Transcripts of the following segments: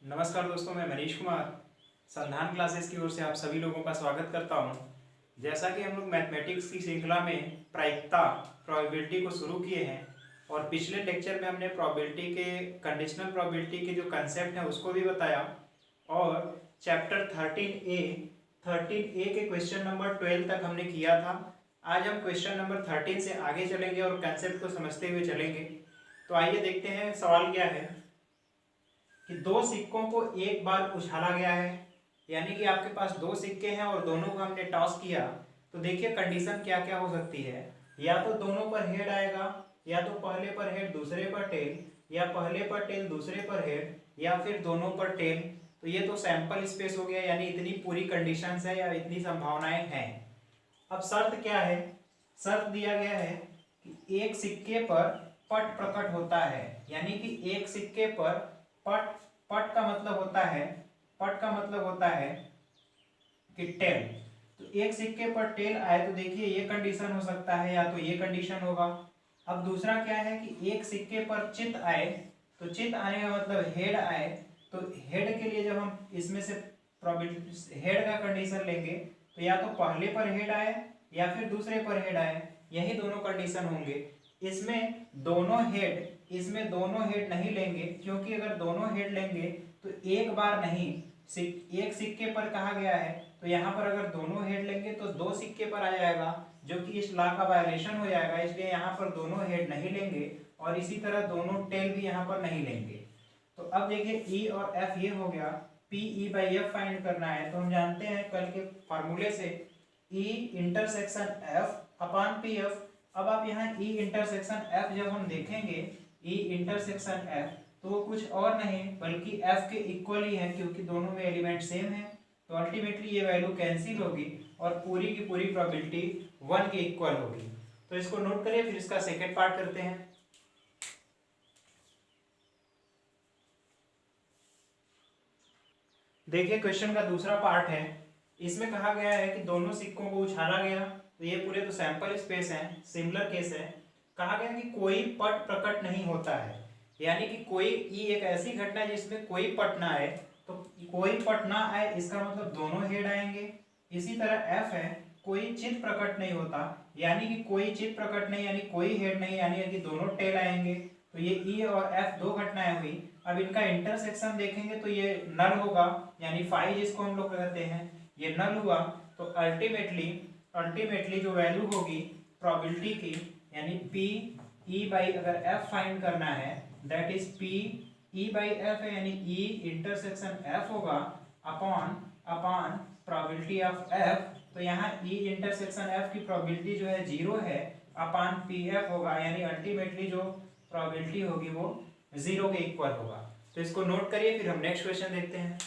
नमस्कार दोस्तों, मैं मनीष कुमार संधान क्लासेस की ओर से आप सभी लोगों का स्वागत करता हूं। जैसा कि हम लोग मैथमेटिक्स की श्रृंखला में प्रायिकता प्रोबेबिलिटी को शुरू किए हैं और पिछले लेक्चर में हमने प्रोबेबिलिटी के कंडीशनल प्रोबेबिलिटी के जो कंसेप्ट हैं उसको भी बताया और चैप्टर 13A के क्वेश्चन नंबर 12 तक हमने किया था। आज हम क्वेश्चन नंबर 13 से आगे चलेंगे और कंसेप्ट को समझते हुए चलेंगे। तो आइए देखते हैं सवाल क्या है कि दो सिक्कों को एक बार उछाला गया है, यानी कि आपके पास दो सिक्के हैं और दोनों को हमने टॉस किया। तो देखिए कंडीशन क्या क्या हो सकती है, या तो दोनों पर हेड आएगा, या तो पहले पर हेड दूसरे पर टेल, या पहले पर टेल दूसरे पर हेड, या फिर दोनों पर टेल। तो ये तो सैंपल स्पेस हो गया, यानी इतनी पूरी कंडीशंस है या इतनी संभावनाएं हैं। अब शर्त क्या है, शर्त दिया गया है कि एक सिक्के पर पट प्रकट होता है, यानी कि एक सिक्के पर पट पट का मतलब होता है, पट का मतलब होता है कि टेल। तो एक सिक्के पर टेल आए तो देखिए ये कंडीशन हो सकता है, या तो ये कंडीशन होगा। अब दूसरा क्या है कि एक सिक्के पर चित आए, तो चित आने का मतलब हेड आए। तो हेड के लिए जब हम इसमें से प्रोबेबिलिटी हेड का कंडीशन लेंगे तो या तो पहले पर हेड आए या फिर दूसरे पर हेड आए, यही दोनों कंडीशन होंगे। इसमें दोनों हेड नहीं लेंगे, क्योंकि अगर दोनों हेड लेंगे तो एक बार नहीं, एक सिक्के पर कहा गया है, तो यहाँ पर अगर दोनों हेड लेंगे तो दो सिक्के पर आ जाएगा, जो कि इस लॉ का वायलेशन हो जाएगा। इसलिए यहाँ पर दोनों हेड नहीं लेंगे और इसी तरह दोनों टेल भी यहाँ पर नहीं लेंगे। तो अब देखिए ई और एफ ये हो गया, P E by F find करना है। तो हम जानते हैं कल के फार्मूले से ई intersection F upon P F. अब आप यहाँ ई इंटरसेक्शन एफ जब हम देखेंगे, ई इंटरसेक्शन एफ, तो वो कुछ और नहीं बल्कि एफ के इक्वल ही है, क्योंकि दोनों में एलिमेंट सेम है। तो अल्टीमेटली ये वैल्यू कैंसिल होगी और पूरी की पूरी प्रोबेबिलिटी 1 के इक्वल होगी। तो इसको नोट करिए, फिर इसका सेकेंड पार्ट करते हैं। देखिए क्वेश्चन का दूसरा पार्ट है, इसमें कहा गया है कि दोनों सिक्कों को उछाला गया। तो ये पूरे तो सैंपल स्पेस है, सिमिलर केस है। कहा गया कि कोई पट प्रकट नहीं होता है, यानी कि कोई ई एक ऐसी घटना है जिसमें कोई पट ना आए। तो कोई पट ना आए इसका मतलब दोनों हेड आएंगे। इसी तरह एफ है, कोई चित प्रकट नहीं होता, यानी कि कोई चित प्रकट नहीं, यानी कोई हेड नहीं, यानी कि दोनों टेल आएंगे। तो ये ई और एफ दो घटनाएं हुई। अब इनका इंटरसेक्शन देखेंगे तो ये नल होगा, यानी फाई जिसको हम लोग कहते हैं, ये नल हुआ। तो अल्टीमेटली जो वैल्यू होगी प्रोबेबिलिटी की, यानी पी ई बाई, अगर एफ फाइंड करना है, that is P E by F है, यानी ई इंटरसेक्शन एफ होगा upon upon probability of F. तो यहाँ ई इंटरसेक्शन एफ की प्रोबेबिलिटी जो है 0 है, अपॉन पी एफ होगा, यानी अल्टीमेटली जो प्रोबेबिलिटी होगी वो 0 के इक्वल होगा। तो इसको नोट करिए, फिर हम नेक्स्ट क्वेश्चन देखते हैं।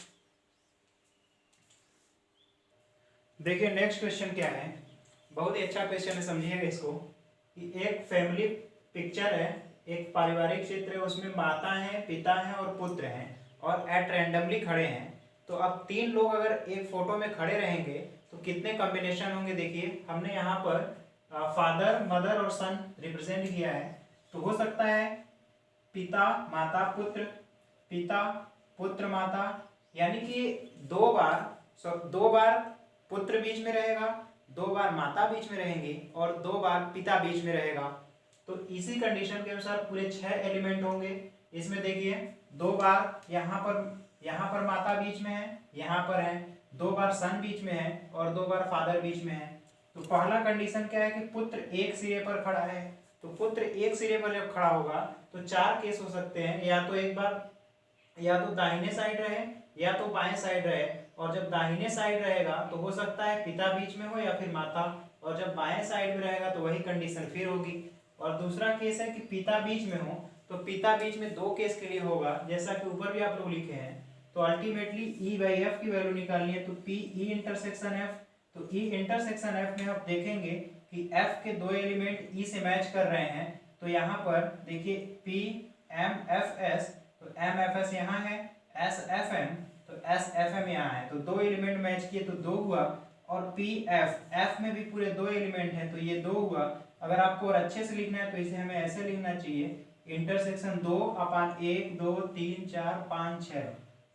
देखिए नेक्स्ट क्वेश्चन क्या है, बहुत ही अच्छा क्वेश्चन है, समझिएगा इसको। कि एक फैमिली पिक्चर है, एक पारिवारिक चित्र है, उसमें माता है, पिता है और पुत्र हैं और एट रैंडमली खड़े हैं। तो अब तीन लोग अगर एक फोटो में खड़े रहेंगे तो कितने कॉम्बिनेशन होंगे। देखिए हमने यहाँ पर फादर, मदर और सन रिप्रेजेंट किया है। तो हो सकता है पिता माता पुत्र, पिता पुत्र माता, यानी कि दो बार पुत्र बीच में रहेगा, दो बार माता बीच में रहेंगी और दो बार पिता बीच में रहेगा। तो इसी कंडीशन के अनुसार पूरे 6 एलिमेंट होंगे। इसमें देखिए दो बार यहाँ पर माता बीच में है, यहाँ पर है, दो बार सन बीच में है और दो बार फादर बीच में है। तो पहला कंडीशन क्या है कि पुत्र एक सिरे पर खड़ा है। तो पुत्र एक सिरे पर जब खड़ा होगा तो 4 केस हो सकते हैं, या तो एक बार या तो दाहिने साइड रहे या तो बाएं साइड रहे। और जब दाहिने साइड रहेगा तो हो सकता है पिता बीच में हो या फिर माता, और जब बाएं साइड में रहेगा तो वही कंडीशन फिर होगी। और दूसरा केस है कि पिता बीच में हो, तो पिता बीच में 2 केस के लिए होगा, जैसा कि ऊपर भी आप लोग लिखे हैं। तो अल्टीमेटली ई बाई एफ की वैल्यू निकालनी है, तो पी ई इंटरसेक्शन एफ। तो ई इंटरसेक्शन एफ में आप देखेंगे कि एफ के 2 एलिमेंट ई से मैच कर रहे हैं। तो यहाँ पर देखिए पी एम एफ एस, तो एम एफ एस यहाँ है, एस एफ एम, तो एस एफ एम यहाँ है। तो 2 एलिमेंट मैच किए तो 2 हुआ। और पी एफ, एफ में भी पूरे 2 एलिमेंट हैं तो ये 2 हुआ। अगर आपको और अच्छे से लिखना है तो इसे हमें ऐसे लिखना चाहिए, intersection 2 upon 1 2 3 4 5 6।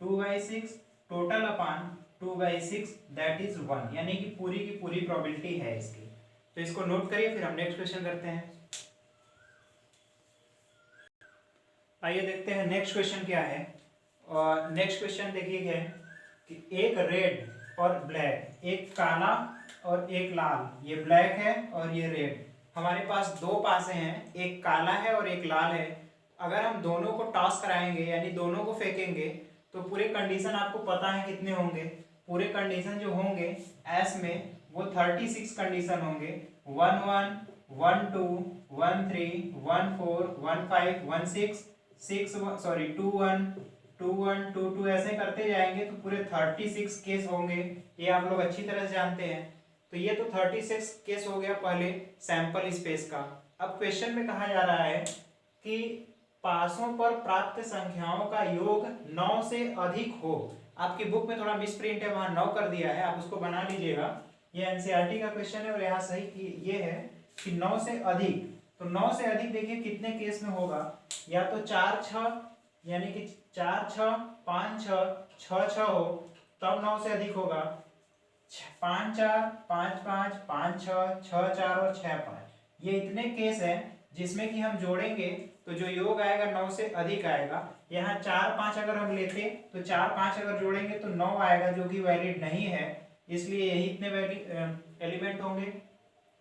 2/6 total upon 2/6 that is 1, यानी कि पूरी की पूरी प्रोबेबिलिटी है इसकी। तो इसको नोट करिए, फिर हम नेक्स्ट क्वेश्चन करते हैं। आइए देखते हैं नेक्स्ट क्वेश्चन क्या है। और नेक्स्ट क्वेश्चन देखिए क्या है कि एक रेड और ब्लैक, एक काला और एक लाल, ये ब्लैक है और ये रेड, हमारे पास दो पासे हैं, एक काला है और एक लाल है। अगर हम दोनों को टॉस कराएंगे यानी दोनों को फेंकेंगे तो पूरे कंडीशन आपको पता है कितने होंगे। पूरे कंडीशन जो होंगे एस में वो 36 कंडीशन होंगे। 1 1 1 2 1 3 1 4 1 5 1 6 2 1 2 1 2 2 ऐसे करते जाएंगे तो पूरे 36 केस होंगे। ये आप लोग अच्छी तरह से जानते हैं। तो ये तो 36 केस हो गया पहले सैंपल स्पेस का। अब क्वेश्चन में कहा जा रहा है कि पासों पर प्राप्त संख्याओं का योग 9 से अधिक हो। आपकी बुक में थोड़ा मिसप्रिंट है, वहां 9 कर दिया है, आप उसको बना लीजिएगा। ये एनसीईआरटी का क्वेश्चन है और यहाँ सही ये है कि 9 से अधिक। तो 9 से अधिक देखिए कितने केस में होगा, या तो 4 6 यानी कि 4 6 5 6 6 6 हो तब 9 से अधिक होगा। 5 4 5 5 5 6 6 4 और 6 5, ये इतने केस हैं जिसमें कि हम जोड़ेंगे तो जो योग आएगा 9 से अधिक आएगा। यहाँ 4 5 अगर हम लेते तो 4 5 अगर जोड़ेंगे तो 9 आएगा, जो कि वैलिड नहीं है, इसलिए यही इतने एलिमेंट होंगे।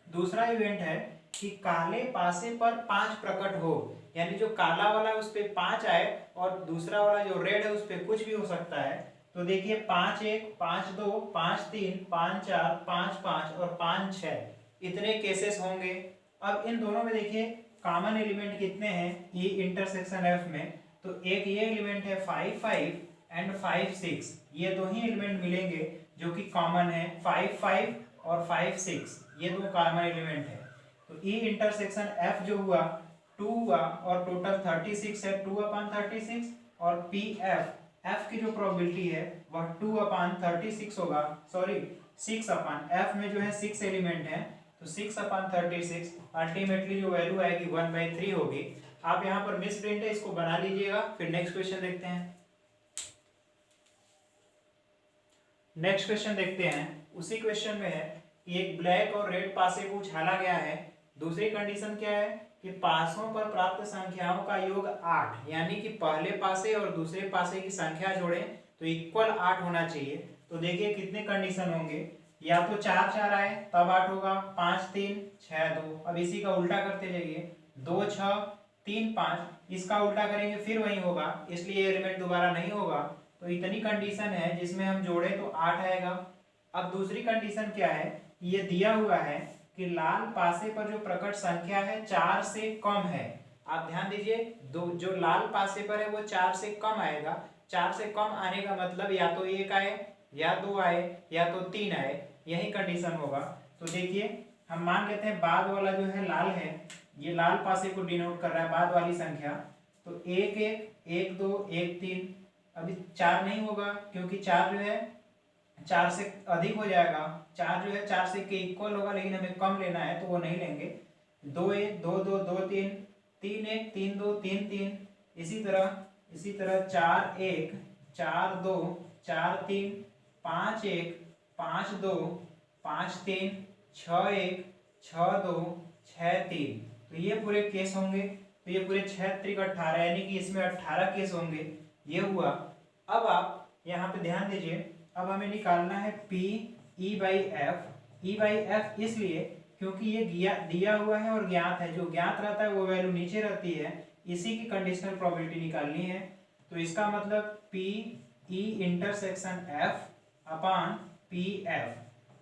दूसरा इवेंट है कि काले पासे पर 5 प्रकट हो, यानी जो काला वाला है उस पर 5 आए और दूसरा वाला जो रेड है उस पर कुछ भी हो सकता है। तो देखिए 5 1 5 2 5 3 5 4 5 5 और 5 6, इतने केसेस होंगे। अब इन दोनों में देखिए कॉमन एलिमेंट कितने हैं ई इंटरसेक्शन एफ में, तो एक ये एलिमेंट है 5 5 एंड 5 6, ये दो ही एलिमेंट मिलेंगे जो कि कॉमन है। 5 5 और 5 6 ये दो कॉमन एलिमेंट है। तो ई इंटरसेक्शन एफ जो हुआ 2 हुआ और टोटल 36 है, 2/36, और पी एफ एफ की जो प्रोबेबिलिटी है वह 2/36 होगा, सॉरी 6/एफ में जो है 6 एलिमेंट है तो 6/36, अल्टीमेटली जो वैल्यू आएगी 1/3 होगी। आप यहाँ पर मिस प्रिंट है, इसको बना लीजिएगा। फिर नेक्स्ट क्वेश्चन देखते हैं। नेक्स्ट क्वेश्चन देखते हैं। उसी क्वेश्चन में है कि एक ब्लैक और रेड पासे को उछाला गया है। दूसरी कंडीशन क्या है कि पासों पर प्राप्त संख्याओं का योग 8, यानी कि पहले पासे और दूसरे पासे की संख्या जोड़ें तो इक्वल 8 होना चाहिए। तो देखिए कितने कंडीशन होंगे, या तो 4 4 आए तब 8 होगा, 5 3 6 2, अब इसी का उल्टा करते जाइए, 2 6 3 5, इसका उल्टा करेंगे फिर वही होगा, इसलिए एलिमेंट दोबारा नहीं होगा। तो इतनी कंडीशन है जिसमें हम जोड़े तो 8 आएगा। अब दूसरी कंडीशन क्या है, ये दिया हुआ है कि लाल पासे पर जो प्रकट संख्या है 4 से कम है। आप ध्यान दीजिए, दो जो लाल पासे पर है वो 4 से कम आएगा। 4 से कम आने का मतलब या तो 1 आए या 2 आए या तो 3 आए, यही कंडीशन होगा। तो देखिए हम मान लेते हैं बाद वाला जो है लाल है, ये लाल पासे को डिनोट कर रहा है बाद वाली संख्या, तो 1 1 1 2 1 3, अभी 4 नहीं होगा क्योंकि 4 जो है 4 से अधिक हो जाएगा। 4 जो है 4 से के इक्वल होगा, लेकिन हमें कम लेना है तो वो नहीं लेंगे। 2 1 2 2 2 3 3 1 3 2 3 3, इसी तरह 4 1 4 2 4 3 5 1 5 2 5 3 6 1 6 2 6 3, तो ये पूरे केस होंगे। तो ये पूरे 6 3 18, यानी कि इसमें 18 केस होंगे। ये हुआ। अब आप यहाँ पे ध्यान दीजिए, अब हमें निकालना है P E by F. E by F इसलिए क्योंकि ये दिया हुआ है और ज्ञात है, जो ज्ञात रहता है वो वैल्यू नीचे रहती है, इसी की कंडीशनल प्रोबेबिलिटी निकालनी है। तो इसका मतलब पी ई इंटरसेक्शन एफ अपान पी एफ।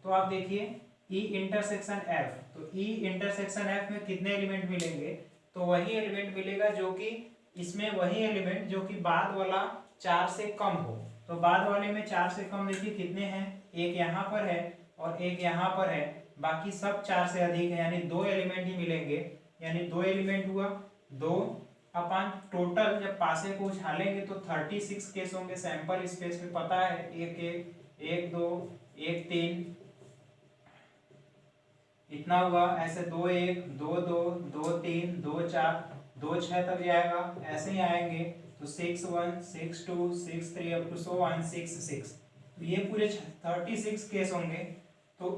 तो आप देखिए ई इंटरसेक्शन एफ, तो ई इंटरसेक्शन एफ में कितने एलिमेंट मिलेंगे, तो वही एलिमेंट मिलेगा जो कि इसमें वही एलिमेंट जो कि बाद वाला 4 से कम हो। तो बाद वाले में 4 से कम देखिए कितने हैं, एक यहाँ पर है और एक यहाँ पर है, बाकी सब 4 से अधिक है, यानी 2 एलिमेंट ही मिलेंगे, यानी 2 एलिमेंट हुआ। 2 अपन टोटल जब पासे को उछालेंगे तो 36 केस होंगे सैंपल स्पेस में, पता है 1 1 1 2 1 3 इतना हुआ, ऐसे 2 1 2 2 2 3 2 4 2 6 तक जाएगा, ऐसे ही आएंगे। तो तो 6 1 6 2 6 3 अप टू सो 1 6 6, तो ये पूरे 36 केस होंगे। तो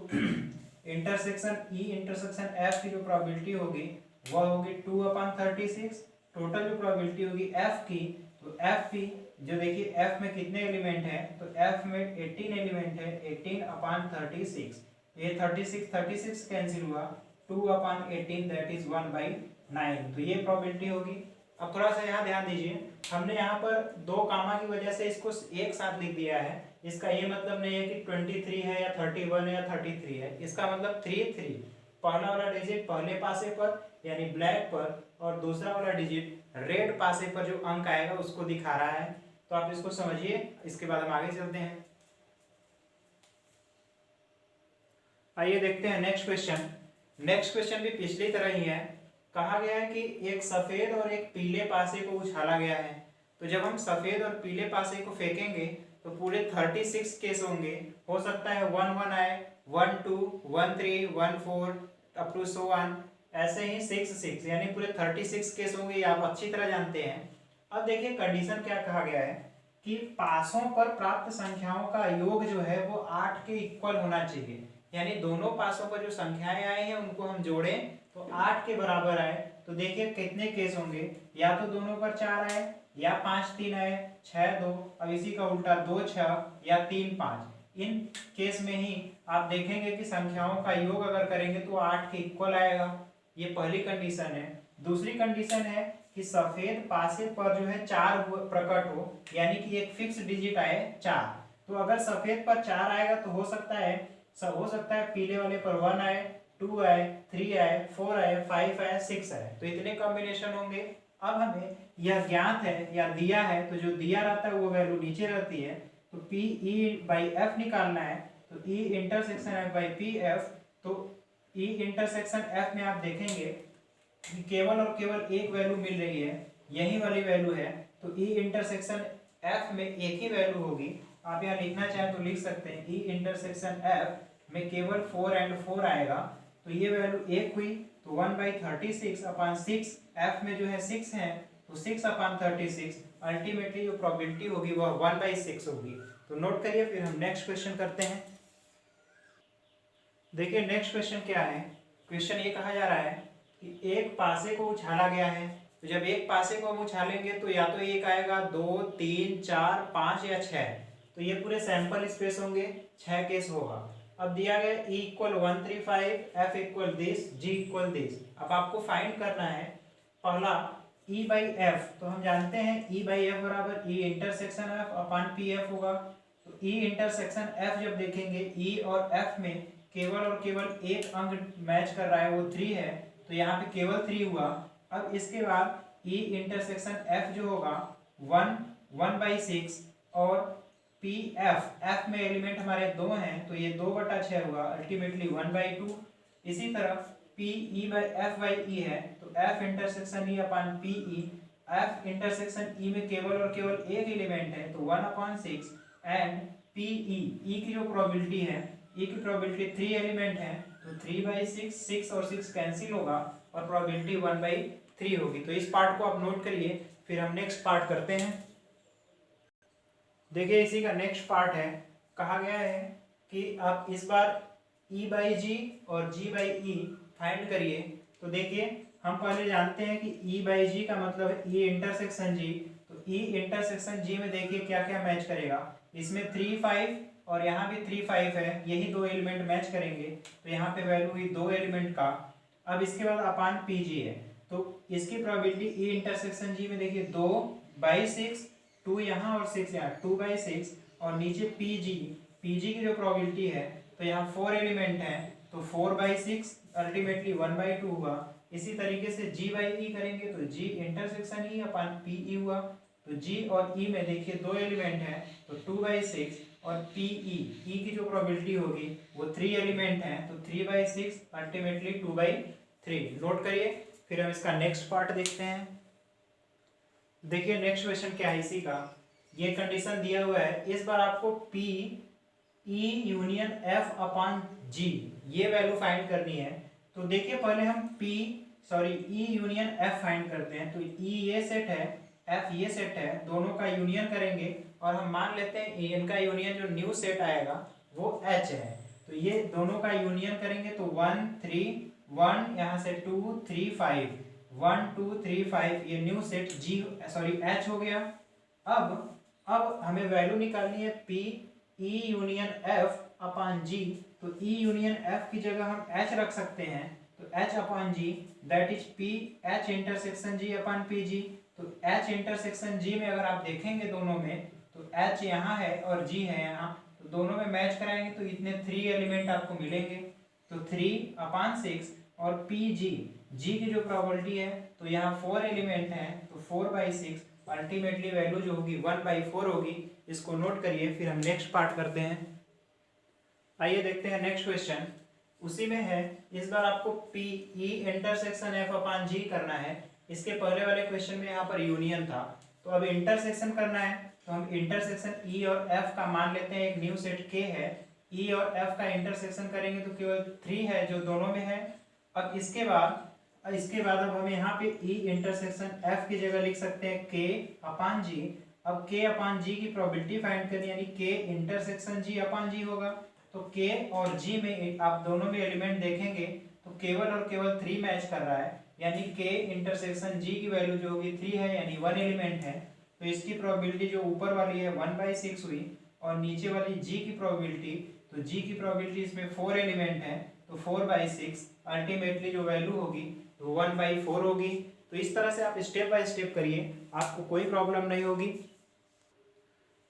इंटरसेक्शन ई इंटरसेक्शन एफ की जो प्रोबेबिलिटी होगी वह होगी 2/36। टोटल जो प्रोबेबिलिटी होगी एफ की, तो एफ की जो देखिए एफ में कितने एलिमेंट हैं, तो एफ में 18 एलिमेंट है, 18/36, ये 36 कैंसिल हुआ, 2/18 दैट इज 1/9, तो ये प्रोबेबिलिटी होगी। अब थोड़ा सा यहाँ ध्यान दीजिए, हमने यहाँ पर दो कामा की वजह से इसको एक साथ लिख दिया है। इसका ये मतलब नहीं है कि 23 है या 31 है या 33 है, इसका मतलब 3 पहला वाला डिजिट पहले पासे पर यानी ब्लैक पर, और दूसरा वाला डिजिट रेड पासे पर जो अंक आएगा उसको दिखा रहा है। तो आप इसको समझिए, इसके बाद हम आगे चलते हैं। आइए देखते हैं नेक्स्ट क्वेश्चन। नेक्स्ट क्वेश्चन भी पिछली तरह ही है। कहा गया है कि एक सफेद और एक पीले पासे को उछाला गया है। तो जब हम सफेद और पीले पासे को फेंकेंगे तो पूरे 36 केस होंगे। हो सकता है 1 1 आए, 1 2 1 3 1 4 अप टू सो 1, ऐसे ही 6 6, यानी पूरे 36 केस होंगे, ये आप अच्छी तरह जानते हैं। अब देखिए कंडीशन क्या कहा गया है कि पासों पर प्राप्त संख्याओं का योग जो है वो 8 के इक्वल होना चाहिए, यानी दोनों पासों पर जो संख्याएं आई हैं उनको हम जोड़ें तो 8 के बराबर आए। तो देखिए कितने केस होंगे, या तो दोनों पर 4 आए, या 5 3 आए, 6 2, अब इसी का उल्टा 2 6 या 3 5। इन केस में ही आप देखेंगे कि संख्याओं का योग अगर करेंगे तो 8 के इक्वल आएगा। ये पहली कंडीशन है। दूसरी कंडीशन है कि सफेद पासे पर जो है 4 प्रकट हो, यानी कि एक फिक्स डिजिट आए 4। तो अगर सफेद पर 4 आएगा तो हो सकता है पीले वाले पर 1 आए, 2 आए, 3 आए, 4 आए, 5 आए, 6 आए, तो इतने कॉम्बिनेशन होंगे। अब हमें यह ज्ञात है या दिया है, तो जो दिया रहता है वो वैल्यू नीचे रहती है। तो पी ई बाई एफ निकालना है, तो E intersection F by P F. तो ई इंटरसेक्शन एफ में आप देखेंगे कि केवल और केवल एक वैल्यू मिल रही है, यही वाली वैल्यू है। तो ई इंटरसेक्शन एफ में एक ही वैल्यू होगी। आप यहाँ लिखना चाहें तो लिख सकते हैं, ई इंटरसेक्शन एफ में केवल 4 and 4 आएगा, तो ये वैल्यू एक हुई, तो 1/36/6, एफ में जो है 6 है तो 6/36, अल्टीमेटली जो प्रोबेबिलिटी होगी वह 1/6 होगी। तो नोट करिए, फिर हम नेक्स्ट क्वेश्चन करते हैं। देखिए नेक्स्ट क्वेश्चन क्या है। क्वेश्चन ये कहा जा रहा है कि एक पासे को उछाला गया है। तो जब एक पासे को हम उछालेंगे तो या तो एक आएगा, 2 3 4 5 या 6, तो ये पूरे सैंपल स्पेस होंगे, 6 केस होगा। अब दिया गया E = 135, F = this, G = this. अब आपको फाइंड करना है पहला E/F। तो हम जानते हैं E/F बराबर E intersection F upon PF होगा। तो E इंटरसेक्शन F जब देखेंगे E और F में केवल और केवल एक अंक मैच कर रहा है, वो 3 है, तो यहाँ पे केवल 3 हुआ। अब इसके बाद E इंटरसेक्शन F जो होगा 1/6 और पी एफ में एलिमेंट हमारे 2 हैं, तो ये 2/6 हुआ, अल्टीमेटली 1/2। इसी तरह P E by F by E है, तो F intersection E upon P E, F intersection E में केवल और केवल एक एलिमेंट है, तो 1/6 एंड पी ई की जो प्रोबेबिलिटी है, ई की प्रोबेबिलिटी 3 एलिमेंट है, तो 3/6, 6 और 6 कैंसिल होगा और प्रोबेबिलिटी 1/3 होगी। तो इस पार्ट को आप नोट करिए, फिर हम नेक्स्ट पार्ट करते हैं। देखिए इसी का नेक्स्ट पार्ट है। कहा गया है कि आप इस बार E/G और G/E फाइंड करिए। तो देखिए हम पहले जानते हैं कि E/G का मतलब है E इंटरसेक्शन G। तो E इंटरसेक्शन G में देखिए क्या क्या मैच करेगा, इसमें 3 5 और यहाँ भी 3 5 है, यही दो एलिमेंट मैच करेंगे, तो यहाँ पे वैल्यू हुई 2 एलिमेंट का। अब इसके बाद अपान PG है, तो इसकी प्रोबेबिलिटी E इंटरसेक्शन G में देखिए 2/6, 2 यहाँ और 6 यहाँ, 2/6, और नीचे पीजी की जो प्रोबेबिलिटी है, तो यहाँ 4 एलिमेंट हैं, तो 4/6 अल्टीमेटली 1/2 हुआ। इसी तरीके से G/E करेंगे तो G intersection E upon PE हुआ। तो G और E में देखिए 2 एलिमेंट हैं, तो 2/6, और E की जो प्रोबेबिलिटी होगी वो 3 एलिमेंट हैं, तो 3/6 अल्टीमेटली 2/3। नोट करिए, फिर हम इसका नेक्स्ट पार्ट देखते हैं। देखिए नेक्स्ट क्वेश्चन क्या है इसी का। ये कंडीशन दिया हुआ है, इस बार आपको P E union F upon G ये वैल्यू फाइंड करनी है। तो देखिए पहले हम E यूनियन F फाइंड करते हैं। तो E ये सेट है, एफ ये सेट है, दोनों का यूनियन करेंगे और हम मान लेते हैं इनका यूनियन जो न्यू सेट आएगा वो एच है। तो ये दोनों का यूनियन करेंगे तो 1 3 1 यहाँ से 2 3 5 1 2 3 5 ये न्यू सेट एच हो गया। अब हमें वैल्यू निकालनी है पी ई यूनियन एफ अपान जी। तो ई यूनियन एफ की जगह हम एच रख सकते हैं, तो H upon G that is P H intersection G upon P G. तो एच इंटरसेक्शन जी में अगर आप देखेंगे दोनों में, तो एच यहाँ है और जी है यहाँ, तो दोनों में मैच कराएंगे तो इतने 3 एलिमेंट आपको मिलेंगे। तो 3/6 और पी जी की जो प्रोबेबिलिटी है तो यहाँ 4 एलिमेंट हैं, तो 4/6 अल्टीमेटली वैल्यू जो होगी 1/4 होगी। इसको नोट करिए, फिर हम नेक्स्ट पार्ट करते हैं। आइए देखते हैं नेक्स्ट क्वेश्चन। उसी में है, इस बार आपको पी ई इंटरसेक्शन एफ अपान जी करना है। इसके पहले वाले क्वेश्चन में यहाँ पर यूनियन था, तो अब इंटरसेक्शन करना है। तो हम इंटरसेक्शन ई और एफ का मान लेते हैं, एक न्यू सेट के है। ई और एफ का इंटरसेक्शन करेंगे तो केवल 3 है जो दोनों में है। अब इसके बाद अब हम यहाँ पे ई इंटरसेक्शन एफ की जगह लिख सकते हैं के अपान जी। अब के अपान जी की प्रोबेबिलिटी फाइंड करनी, यानी के इंटरसेक्शन जी अपान जी होगा। तो के और जी में आप दोनों में एलिमेंट देखेंगे तो केवल और केवल 3 मैच कर रहा है, यानी के इंटरसेक्शन जी की वैल्यू जो होगी 3 है, यानी 1 एलिमेंट है। तो इसकी प्रोबेबिलिटी जो ऊपर वाली है 1/6 हुई, और नीचे वाली जी की प्रोबेबिलिटी, तो जी की प्रोबेबिलिटी इसमें 4 एलिमेंट है, तो 4/6 अल्टीमेटली जो वैल्यू होगी तो 1/4 होगी। तो इस तरह से आप स्टेप बाय स्टेप करिए, आपको कोई प्रॉब्लम नहीं होगी।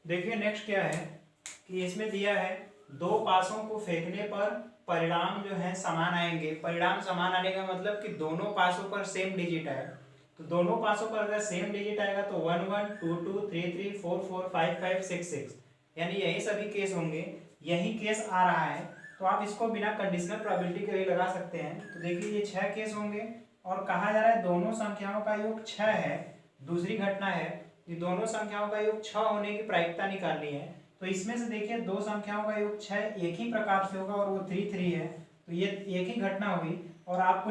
देखिए नेक्स्ट क्या है कि इसमें दिया है 2 पासों को फेंकने पर परिणाम जो है समान आएंगे। परिणाम समान आने का मतलब कि दोनों पासों पर सेम डिजिट है। तो दोनों पासों पर अगर सेम डिजिट आएगा तो 1 1 2 2 3 3 4 4 5 5 6 6, यानी यही सभी केस होंगे। यही केस आ रहा है, तो आप इसको बिना कंडीशनल प्रोबेबिलिटी के भी लगा सकते हैं। तो देखिए ये 6 केस होंगे और कहा जा रहा है दोनों संख्याओं का योग 6 है। दूसरी घटना है कि दोनों संख्याओं का योग 6 होने की प्रायिकता निकालनी है। तो इसमें से देखिए दो संख्याओं का योग 6 एक ही प्रकार से होगा और वो 3 3 है, तो ये एक ही घटना हुई। और आपको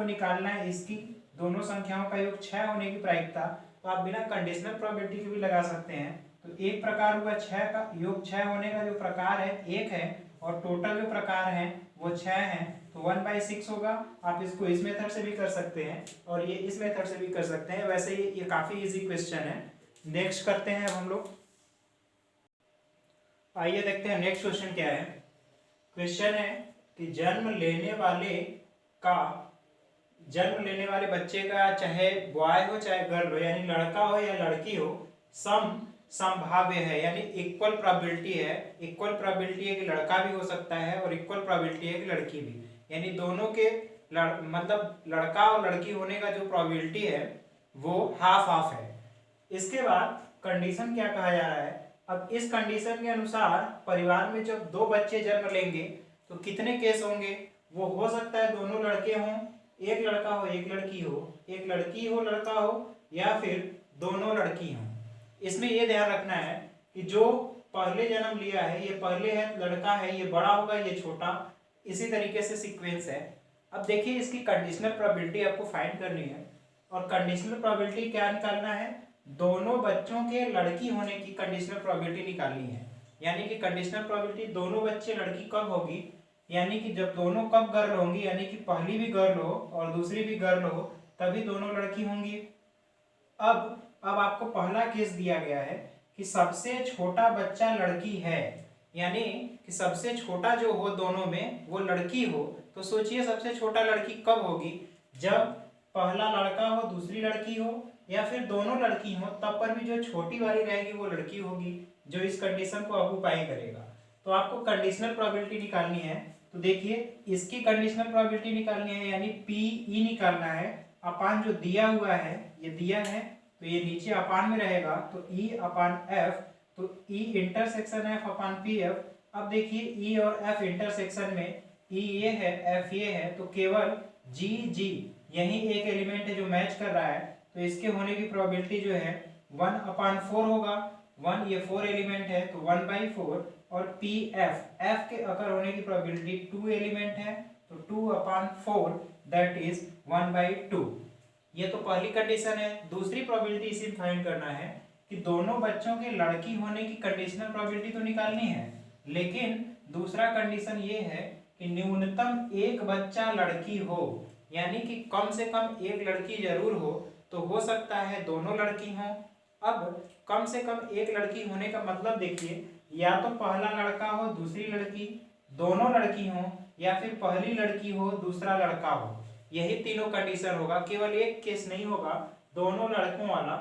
निकालना है इसकी दोनों संख्याओं का योग 6 होने की प्रायिकता। तो आप बिना कंडीशनल प्रोबेबिलिटी के भी लगा सकते हैं। तो एक प्रकार हुआ 6 का योग 6 होने का जो प्रकार है 1 है, और टोटल जो प्रकार है वो 6 है, तो 1/6 होगा। आप इसको इस मेथड से भी कर सकते हैं और ये इस मेथड से भी कर सकते हैं। वैसे ये काफी इजी क्वेश्चन है। नेक्स्ट करते हैं अब हम लोग। आइए देखते हैं नेक्स्ट क्वेश्चन क्या है। क्वेश्चन है कि जन्म लेने वाले बच्चे का चाहे बॉय हो चाहे गर्ल हो, यानी लड़का हो या लड़की हो, संभाव्य है, यानी इक्वल प्रोबेबिलिटी है। इक्वल प्रोबेबिलिटी है कि लड़का भी हो सकता है और इक्वल प्रोबेबिलिटी है कि लड़की भी, यानी दोनों के मतलब लड़का और लड़की होने का जो प्रोबेबिलिटी है वो हाफ हाफ है। इसके बाद कंडीशन क्या कहा जा रहा है। अब इस कंडीशन के अनुसार परिवार में जब 2 बच्चे जन्म लेंगे तो कितने केस होंगे। वो हो सकता है दोनों लड़के हों, एक लड़का हो एक लड़की हो, एक लड़की हो लड़का हो, या फिर दोनों लड़की हों। इसमें यह ध्यान रखना है कि जो पहले जन्म लिया है ये पहले है लड़का है, ये बड़ा होगा ये छोटा, इसी तरीके से सीक्वेंस है। अब देखिए इसकी कंडीशनल प्रोबेबिलिटी आपको फाइंड करनी है, और कंडीशनल प्रोबेबिलिटी क्या निकालना है, दोनों बच्चों के लड़की होने की कंडीशनल प्रोबेबिलिटी निकालनी है। यानी कि कंडीशनल प्रोबेबिलिटी दोनों बच्चे लड़की कब होगी, यानी कि जब दोनों कब गर्ल होंगी, यानी कि पहली भी गर्ल हो और दूसरी भी गर्ल हो तभी दोनों लड़की होंगी। अब आपको पहला केस दिया गया है कि सबसे छोटा बच्चा लड़की है, यानी कि सबसे छोटा जो हो दोनों में वो लड़की हो। तो सोचिए सबसे छोटा लड़की कब होगी, जब पहला लड़का हो दूसरी लड़की हो, या फिर दोनों लड़की हो तब पर भी जो छोटी वाली रहेगी वो लड़की होगी, जो इस कंडीशन को ऑक्यूपाई करेगा। तो आपको कंडीशनल प्रोबेबिलिटी निकालनी है। तो देखिए इसकी कंडीशनल प्रोबेबिलिटी निकालनी है, यानी पी ई निकालना है अपान जो दिया हुआ है, ये दिया है तो ये नीचे अपान में रहेगा, तो ई अपान एफ, तो ई इंटरसेक्शन एफ अपान पी एफ। अब देखिए ई और एफ इंटरसेक्शन में ई ये है एफ ये है, तो केवल जी जी यही एक एलिमेंट है जो मैच कर रहा है, तो इसके होने की प्रोबेबिलिटी जो है 1/4 होगा। 1 ये 4 एलिमेंट है तो 1/4, और पी एफ के अकर होने की प्रोबेबिलिटी 2 एलिमेंट है तो 2/4 दैट इज 1/2। ये तो पहली कंडीशन है। दूसरी प्रोबेबिलिटी इसी में फाइंड करना है कि दोनों बच्चों के लड़की होने की कंडीशनल प्रोबेबिलिटी तो निकालनी है, लेकिन दूसरा कंडीशन ये है कि न्यूनतम एक बच्चा लड़की हो, यानी कि कम से कम एक लड़की जरूर हो। तो हो सकता है दोनों लड़की हों। अब कम से कम एक लड़की होने का मतलब देखिए, या तो पहला लड़का हो दूसरी लड़की, दोनों लड़की हो, या फिर पहली लड़की हो दूसरा लड़का हो। यही तीनों कंडीशन होगा, केवल एक केस नहीं होगा दोनों लड़कों वाला,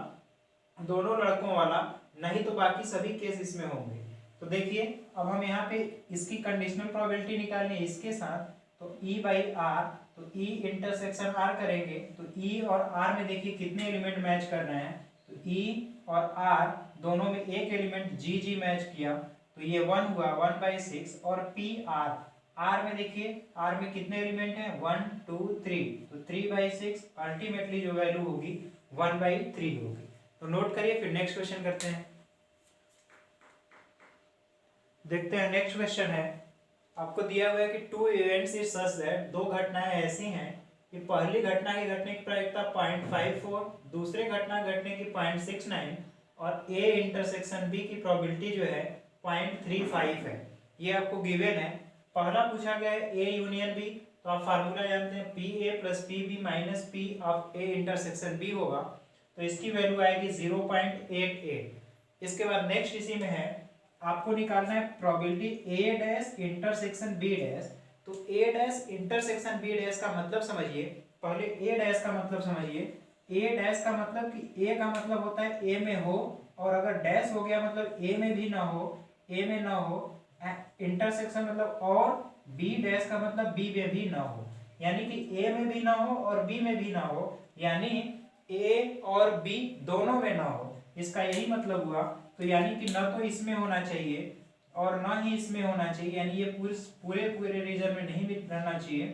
दोनों लड़कों वाला नहीं तो बाकी सभी केस इसमें होंगे। तो देखिए अब हम यहाँ पे इसकी कंडीशनल प्रोबेबिलिटी निकालनी है इसके साथ, तो E/R, तो E इंटरसेक्शन R करेंगे तो E और R में देखिए कितने एलिमेंट मैच कर रहे हैं, तो E और R दोनों में एक एलिमेंट G मैच किया, तो ये 1 हुआ 1/6। और PR, R में देखिए R में कितने एलिमेंट हैं 1 2 3, तो 3/6, अल्टीमेटली जो वैल्यू होगी 1/3 होगी। तो नोट करिए, फिर नेक्स्ट क्वेश्चन करते हैं। देखते हैं नेक्स्ट क्वेश्चन है। आपको दिया हुआ है कि 2 इवेंट्स इज सच दैट, दो घटनाएं ऐसी हैं कि पहली घटना के घटने की प्रायिकता 0.54, दूसरे घटना घटने की 0.69 और A इंटरसेक्शन B की प्रोबेबिलिटी जो है 0.35 है। ये आपको गिवन है। पहला पूछा गया है A यूनियन B, तो आप फार्मूला जानते हैं PA + PB - P of A intersection B होगा, तो इसकी वैल्यू आएगी 0.88। इसके बाद नेक्स्ट इसी में है, आपको निकालना है प्रोबेबिलिटी A' इंटरसेक्शन B'। तो A' इंटरसेक्शन B' का मतलब समझिए, पहले A' का मतलब समझिए। A' का मतलब कि A का मतलब होता है A में हो, और अगर डैश हो गया मतलब A में भी ना हो, A में ना हो। इंटरसेक्शन मतलब और B' का मतलब B में भी ना हो, यानी कि A में भी ना हो और B में भी ना हो, यानी A और B दोनों में ना हो, इसका यही मतलब हुआ। तो यानी कि न तो इसमें होना चाहिए और ना ही इसमें होना चाहिए, यानी ये पूरे पूरे रीजन में नहीं रहना चाहिए।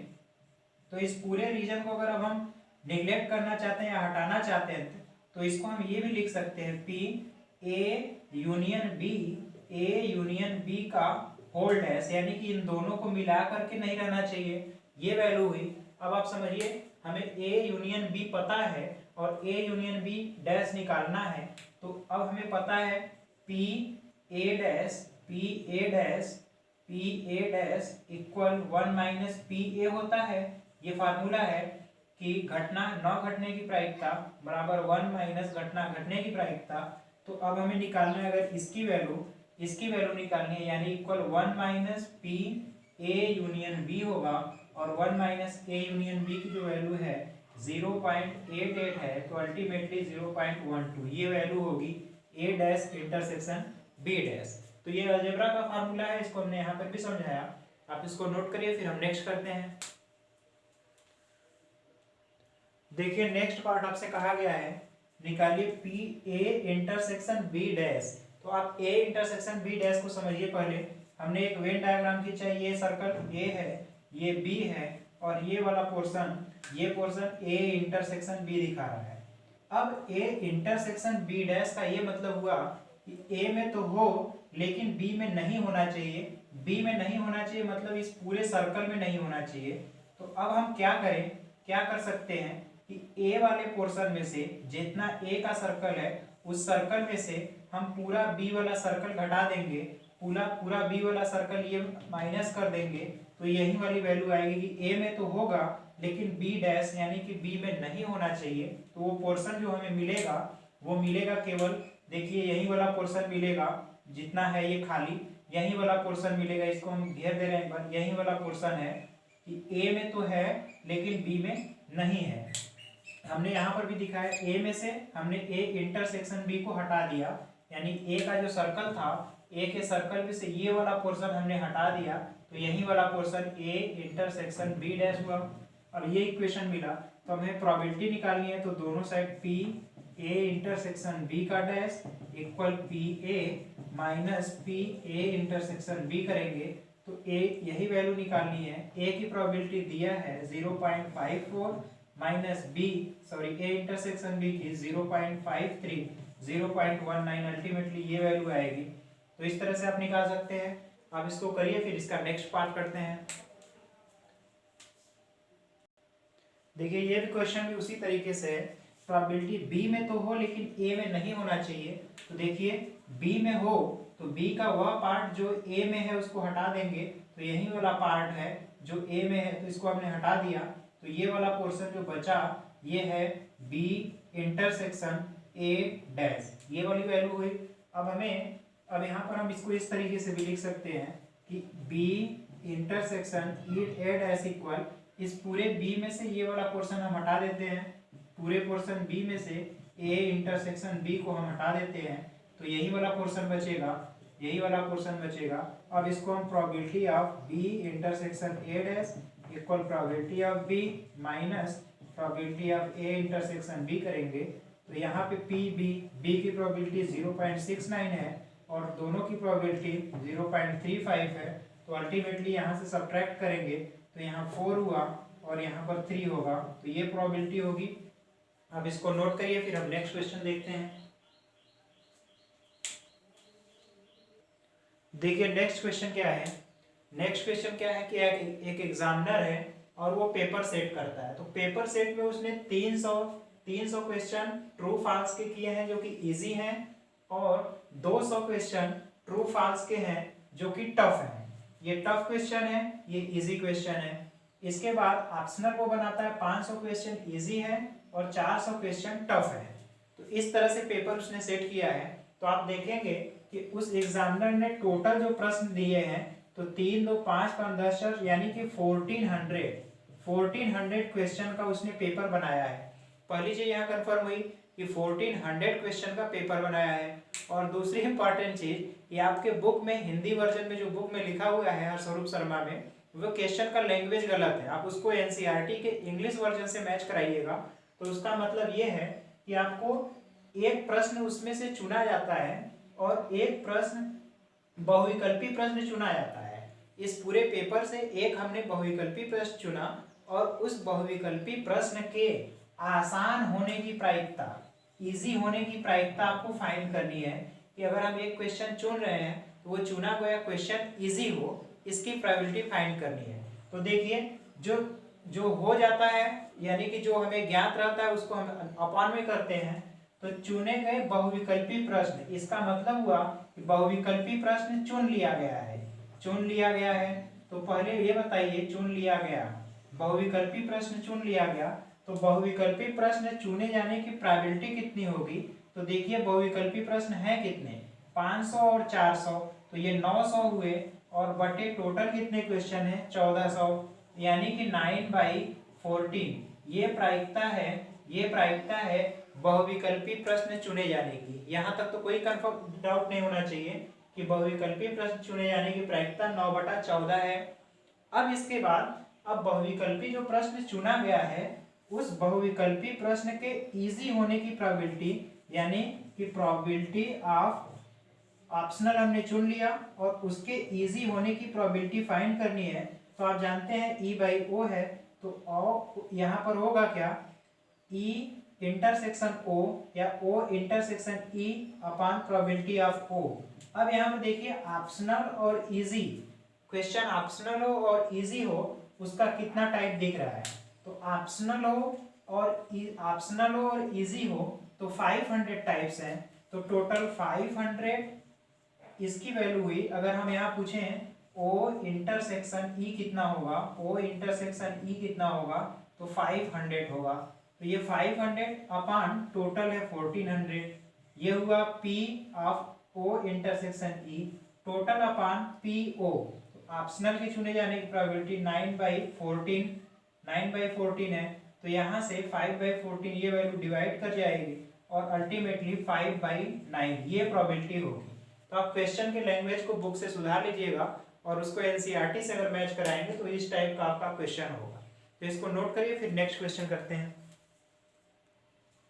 तो इस पूरे रीजन को अगर अब हम निगलेक्ट करना चाहते हैं या हटाना चाहते हैं, तो इसको हम ये भी लिख सकते हैं A यूनियन B का होल डैश, यानी कि इन दोनों को मिला करके नहीं रहना चाहिए, ये वैल्यू हुई। अब आप समझिए, हमें A यूनियन B पता है और A यूनियन B डैश निकालना है। तो अब हमें पता है PA' इक्वल 1 - PA होता है। ये फार्मूला है कि घटना न घटने की प्रायिकता बराबर 1 - घटना घटने की प्रायिकता। तो अब हमें निकालना है, अगर इसकी वैल्यू निकालनी है, यानी इक्वल 1 - PA यूनियन B होगा, और 1 - A यूनियन B की जो वैल्यू है 0.88 है, तो अल्टीमेटली 0.12 ये वैल्यू होगी A' इंटरसेक्शन B'। तो ये अलजेब्रा का फार्मूला है, इसको हमने यहाँ पर भी समझाया, आप इसको नोट करिए, फिर हम नेक्स्ट करते हैं। देखिए नेक्स्ट पार्ट आपसे कहा गया है, निकालिए PA इंटरसेक्शन B'। तो आप A इंटरसेक्शन B' को समझिए। पहले हमने एक वेन डायग्राम खींचा, ये सर्कल A है, ये B है, और ये वाला पोर्शन A इंटरसेक्शन B दिखा रहा है। अब A इंटरसेक्शन B' का ये मतलब हुआ कि A में तो हो लेकिन B में नहीं होना चाहिए। B में नहीं होना चाहिए मतलब इस पूरे सर्कल में नहीं होना चाहिए। तो अब हम क्या करें, क्या कर सकते हैं कि A वाले पोर्शन में से जितना A का सर्कल है उस सर्कल में से हम पूरा B वाला सर्कल घटा देंगे, पूरा B वाला सर्कल ये माइनस कर देंगे, तो यही वाली वैल्यू आएगी कि A में तो होगा लेकिन B' यानी कि B में नहीं होना चाहिए। तो वो पोर्शन जो हमें मिलेगा वो मिलेगा केवल, देखिए यही वाला पोर्शन मिलेगा, जितना है ये खाली यही वाला पोर्शन मिलेगा। इसको हम घेर दे रहे हैं एक बार, यही वाला पोर्शन है कि A में तो है लेकिन B में नहीं है। हमने यहाँ पर भी दिखाया A में से हमने A इंटरसेक्शन B को हटा दिया, यानी A का जो सर्कल था A के सर्कल में से ये वाला पोर्शन हमने हटा दिया, तो यही वाला पोर्शन A इंटरसेक्शन B' हुआ। अब ये इक्वेशन मिला, तो हमें प्रोबेबिलिटी निकालनी है, तो दोनों साइड PA इंटरसेक्शन B का dash equal PA - PA intersection B करेंगे, तो A यही वैल्यू निकालनी है। A की प्रोबेबिलिटी दिया है 0.54 माइनस A इंटरसेक्शन B की 0.53, 0.19, अल्टीमेटली ये वैल्यू आएगी। तो इस तरह से आप निकाल सकते हैं। आप इसको करिए, फिर इसका नेक्स्ट पार्ट करते हैं। देखिए ये भी क्वेश्चन भी उसी तरीके से है, प्रोबेबिलिटी बी में तो हो लेकिन ए में नहीं होना चाहिए। तो देखिए बी में हो तो बी का वह पार्ट जो ए में है उसको हटा देंगे, तो यही वाला पार्ट है जो ए में है, तो इसको हमने हटा दिया, तो ये वाला पोर्शन जो बचा ये है बी इंटरसेक्शन ए डैश, ये वाली वैल्यू हुई। अब यहाँ पर हम इसको इस तरीके से भी लिख सकते हैं कि B intersection A dash equal, इस पूरे बी में से ये वाला पोर्शन हम हटा देते हैं, पूरे पोर्शन बी में से ए इंटरसेक्शन बी को हम हटा देते हैं, तो यही वाला पोर्शन बचेगा, यही वाला पोर्शन बचेगा। अब इसको हम probability of B intersection A dash equal probability of B minus probability of A intersection B करेंगे, तो यहाँ पे पी बी की प्रोबेबिलिटी 0.69 है और दोनों की प्रोबेबिलिटी 0.35 है, तो अल्टीमेटली यहाँ से सब्ट्रैक्ट करेंगे तो यहाँ 4 हुआ और यहाँ पर 3 होगा, तो ये प्रोबेबिलिटी होगी। अब इसको नोट करिए, फिर हम नेक्स्ट क्वेश्चन देखते हैं। देखिए नेक्स्ट क्वेश्चन क्या है, नेक्स्ट क्वेश्चन क्या है कि एक एग्जामिनर है और वो पेपर सेट करता है, तो पेपर सेट में उसने 300 क्वेश्चन ट्रू फॉल्स के किए हैं जो कि इजी हैं और 200 क्वेश्चन ट्रू फॉल्स के हैं जो कि टफ हैं। ये टफ क्वेश्चन है, ये इजी क्वेश्चन है। इसके बाद ऑप्शनल वो बनाता है 500 क्वेश्चन इजी है और 400 क्वेश्चन टफ है। तो इस तरह से पेपर उसने सेट किया है। तो आप देखेंगे कि उस एग्जामिनर ने टोटल जो प्रश्न दिए हैं तो 3, 2, 5, 5, 10 यानी कि 1400 क्वेश्चन का उसने पेपर बनाया है। पहली चीज यहाँ कंफर्म हुई कि 1400 क्वेश्चन का पेपर बनाया है। और दूसरी इंपॉर्टेंट चीज, ये आपके बुक में हिंदी वर्जन में जो बुक में लिखा हुआ है हरस्वरूप शर्मा में, वो क्वेश्चन का लैंग्वेज गलत है। आप उसको एनसीईआरटी के इंग्लिश वर्जन से मैच कराइएगा, तो उसका मतलब ये है कि आपको एक प्रश्न उसमें से चुना जाता है और एक प्रश्न बहुविकल्पी प्रश्न चुना जाता है। इस पूरे पेपर से एक हमने बहुविकल्पी प्रश्न चुना और उस बहुविकल्पी प्रश्न के आसान होने की प्रायिकता, इजी होने की प्रायिकता आपको फाइंड करनी है कि अगर हम एक क्वेश्चन चुन रहे हैं तो वो चुना गया क्वेश्चन इजी हो, इसकी प्रोबेबिलिटी फाइंड करनी है। तो देखिए जो हो जाता है यानी कि जो हमें ज्ञात रहता है उसको हम अपॉन में करते हैं, तो चुने गए बहुविकल्पी प्रश्न, इसका मतलब हुआ कि बहुविकल्पी प्रश्न चुन लिया गया है, चुन लिया गया है। तो पहले ये बताइए, चुन लिया गया, बहुविकल्पी प्रश्न चुन लिया गया, तो बहुविकल्पी प्रश्न चुने जाने की प्रोबेबिलिटी कितनी होगी। तो देखिए बहुविकल्पी प्रश्न है कितने, 500 और 400, तो ये 900 हुए और बटे टोटल कितने क्वेश्चन है 1400, यानी कि 9/14। ये प्रायिकता है बहुविकल्पी प्रश्न चुने जाने की। यहाँ तक तो कोई कंफर्म डाउट नहीं होना चाहिए कि बहुविकल्पी प्रश्न चुने जाने की प्रायिकता 9/14 है। अब इसके बाद अब बहुविकल्पी जो प्रश्न चुना गया है उस बहुविकल्पी प्रश्न के इजी होने की प्रोबेबिलिटी, यानी कि प्रोबेबिलिटी ऑफ ऑप्शनल हमने चुन लिया और उसके इजी होने की प्रोबेबिलिटी फाइंड करनी है। तो आप जानते हैं E/O है, तो O यहाँ पर होगा क्या, E इंटरसेक्शन O या O intersection E upon probability of O। अब यहाँ पर देखिए ऑप्शनल और इजी, क्वेश्चन ऑप्शनल हो और इजी हो उसका कितना टाइप दिख रहा है। तो ऑप्शनल हो और इजी हो तो 500 टाइप्स हैं, तो टोटल 500 इसकी वैल्यू हुई। अगर हम यहाँ पूछें O इंटरसेक्शन E कितना होगा, O इंटरसेक्शन E कितना होगा, तो 500 होगा। तो ये 500 अपॉन टोटल है 1400, ये हुआ P of O intersection E total upon PO। Optional के चुने जाने की प्रोबेबिलिटी 9/14 है, तो यहाँ से 5/14 ये वैल्यू डिवाइड कर जाएगी और अल्टीमेटली 5/9 ये प्रोबेबिलिटी होगी। तो आप क्वेश्चन के लैंग्वेज को बुक से सुधार लीजिएगा और उसको एनसीईआरटी से अगर मैच कराएंगे तो इस टाइप का आपका क्वेश्चन होगा। तो इसको नोट करिए, फिर नेक्स्ट क्वेश्चन करते हैं।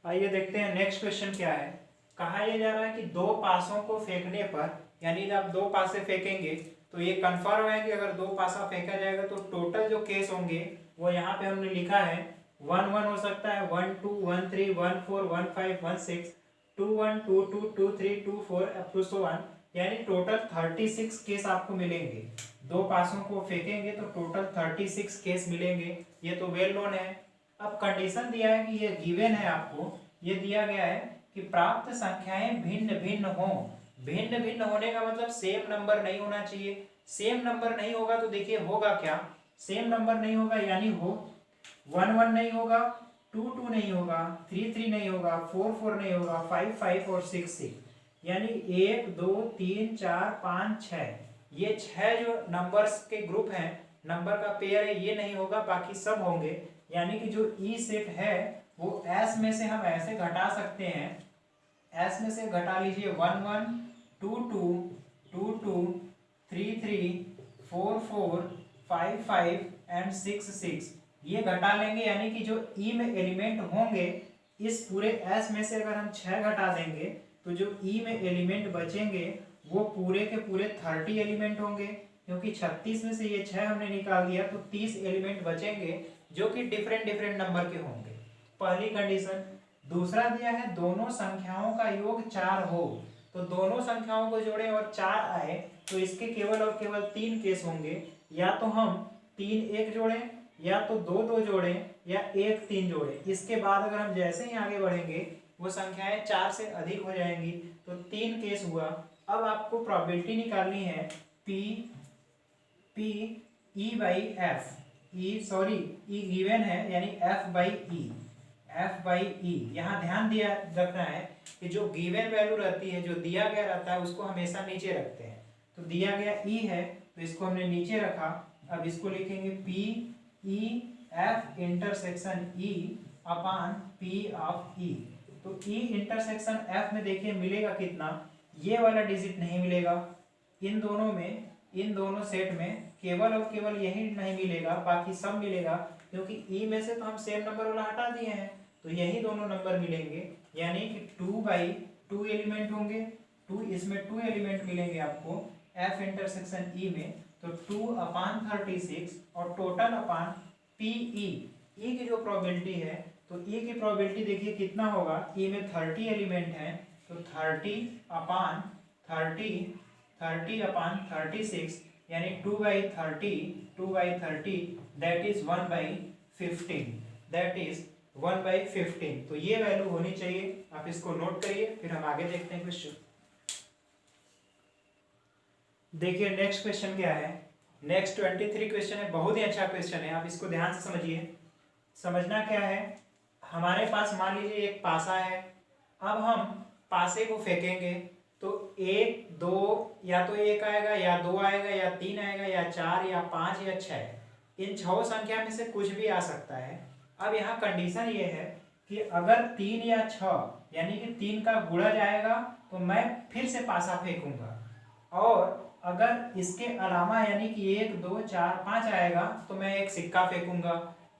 आइए देखते हैं नेक्स्ट क्वेश्चन क्या है। कहा यह जा रहा है कि 2 पासों को फेंकने पर, यानी जब 2 पासे फेंकेंगे तो ये कंफर्म है कि अगर 2 पासा फेंका जाएगा तो टोटल जो केस होंगे वो यहाँ पे हमने लिखा है 1 1 हो सकता है, 1 2 1 3 1 4 1 5 1 6 2 1 2 2 2 3 2 4 अप टू सो 1, यानी टोटल 36 केस आपको मिलेंगे। 2 पासों को फेंकेंगे तो टोटल 36 केस मिलेंगे, ये तो वेल नोन है। अब कंडीशन दिया है कि ये गिवन है, आपको ये दिया गया है कि प्राप्त संख्याएं भिन्न भिन्न हों। भिन्न भिन्न होने का मतलब सेम नंबर नहीं होना चाहिए। सेम नंबर नहीं होगा तो देखिए होगा क्या, सेम नंबर नहीं होगा यानी हो 1 1 नहीं होगा, 2 2 नहीं होगा, 3 3 नहीं होगा, 4 4 नहीं होगा, 5 5 और 6 6, यानी 1 2 3 4 5 6, ये 6 जो नंबर्स के ग्रुप हैं, नंबर का पेयर है, ये नहीं होगा, बाकी सब होंगे। यानी कि जो ई सेट है वो एस में से हम ऐसे घटा सकते हैं, एस में से घटा लीजिए 1 1 2 2 2 2 3 3 4 4 5 5 एंड 6 6, ये घटा लेंगे। यानी कि जो ई में एलिमेंट होंगे, इस पूरे एस में से अगर हम 6 घटा देंगे तो जो ई में एलिमेंट बचेंगे वो पूरे के पूरे 30 एलिमेंट होंगे, क्योंकि 36 में से ये 6 हमने निकाल दिया तो 30 एलिमेंट बचेंगे जो कि डिफरेंट डिफरेंट नंबर के होंगे, पहली कंडीशन। दूसरा दिया है दोनों संख्याओं का योग 4 हो, तो दोनों संख्याओं को जोड़े और 4 आए तो इसके केवल और केवल 3 केस होंगे, या तो हम 3 1 जोड़ें, या तो 2 2 जोड़ें, या 1 3 जोड़ें। इसके बाद अगर हम जैसे ही आगे बढ़ेंगे वो संख्याएं 4 से अधिक हो जाएंगी, तो 3 केस हुआ। अब आपको प्रोबेबिलिटी निकालनी है P P E by F, E sorry E given है यानी F by E, F by E. यहाँ ध्यान दिया रखना है कि जो गिवन वैल्यू रहती है, जो दिया गया रहता है, उसको हमेशा नीचे रखते हैं। तो दिया गया ई है तो इसको हमने नीचे रखा। अब इसको लिखेंगे P E F intersection E upon P of E. तो ई इंटरसेक्शन एफ में देखिए मिलेगा कितना, ये वाला डिजिट नहीं मिलेगा, इन दोनों में, इन दोनों सेट में केवल और केवल यही नहीं मिलेगा, बाकी सब मिलेगा, क्योंकि ई में से तो हम सेम नंबर वाला हटा दिए हैं, तो यही दोनों नंबर मिलेंगे। यानी कि 2 बाई 2 एलिमेंट होंगे, 2 इसमें 2 एलिमेंट मिलेंगे आपको एफ इंटरसेक्शन ई में, तो 2 अपान 36 और टोटल अपान पी ई की जो प्रोबेबिलिटी है, तो ई की प्रोबेबिलिटी देखिए कितना होगा, ई में 30 एलिमेंट हैं, तो 30 अपान 36 यानी 2 by 30 that is 1 by 15, that is 1 by 15। तो ये वैल्यू होनी चाहिए, आप इसको नोट करिए, फिर हम आगे देखते हैं क्वेश्चन। देखिए नेक्स्ट क्वेश्चन क्या है, नेक्स्ट 23 क्वेश्चन है, बहुत ही अच्छा क्वेश्चन है, आप इसको ध्यान से समझिए। समझना क्या है, हमारे पास मान लीजिए एक पासा है, अब हम पासे को फेंकेंगे तो 1 2 या तो 1 आएगा, या 2 आएगा, या 3 आएगा, या 4 या 5 या 6, इन 6 संख्या में से कुछ भी आ सकता है। अब यहाँ कंडीशन ये है कि अगर 3 या 6 यानी कि 3 का गुणा जाएगा तो मैं फिर से पासा फेंकूंगा, और अगर इसके अलावा यानी कि 1 2 4 5 आएगा तो मैं एक सिक्का फेंकूंगा।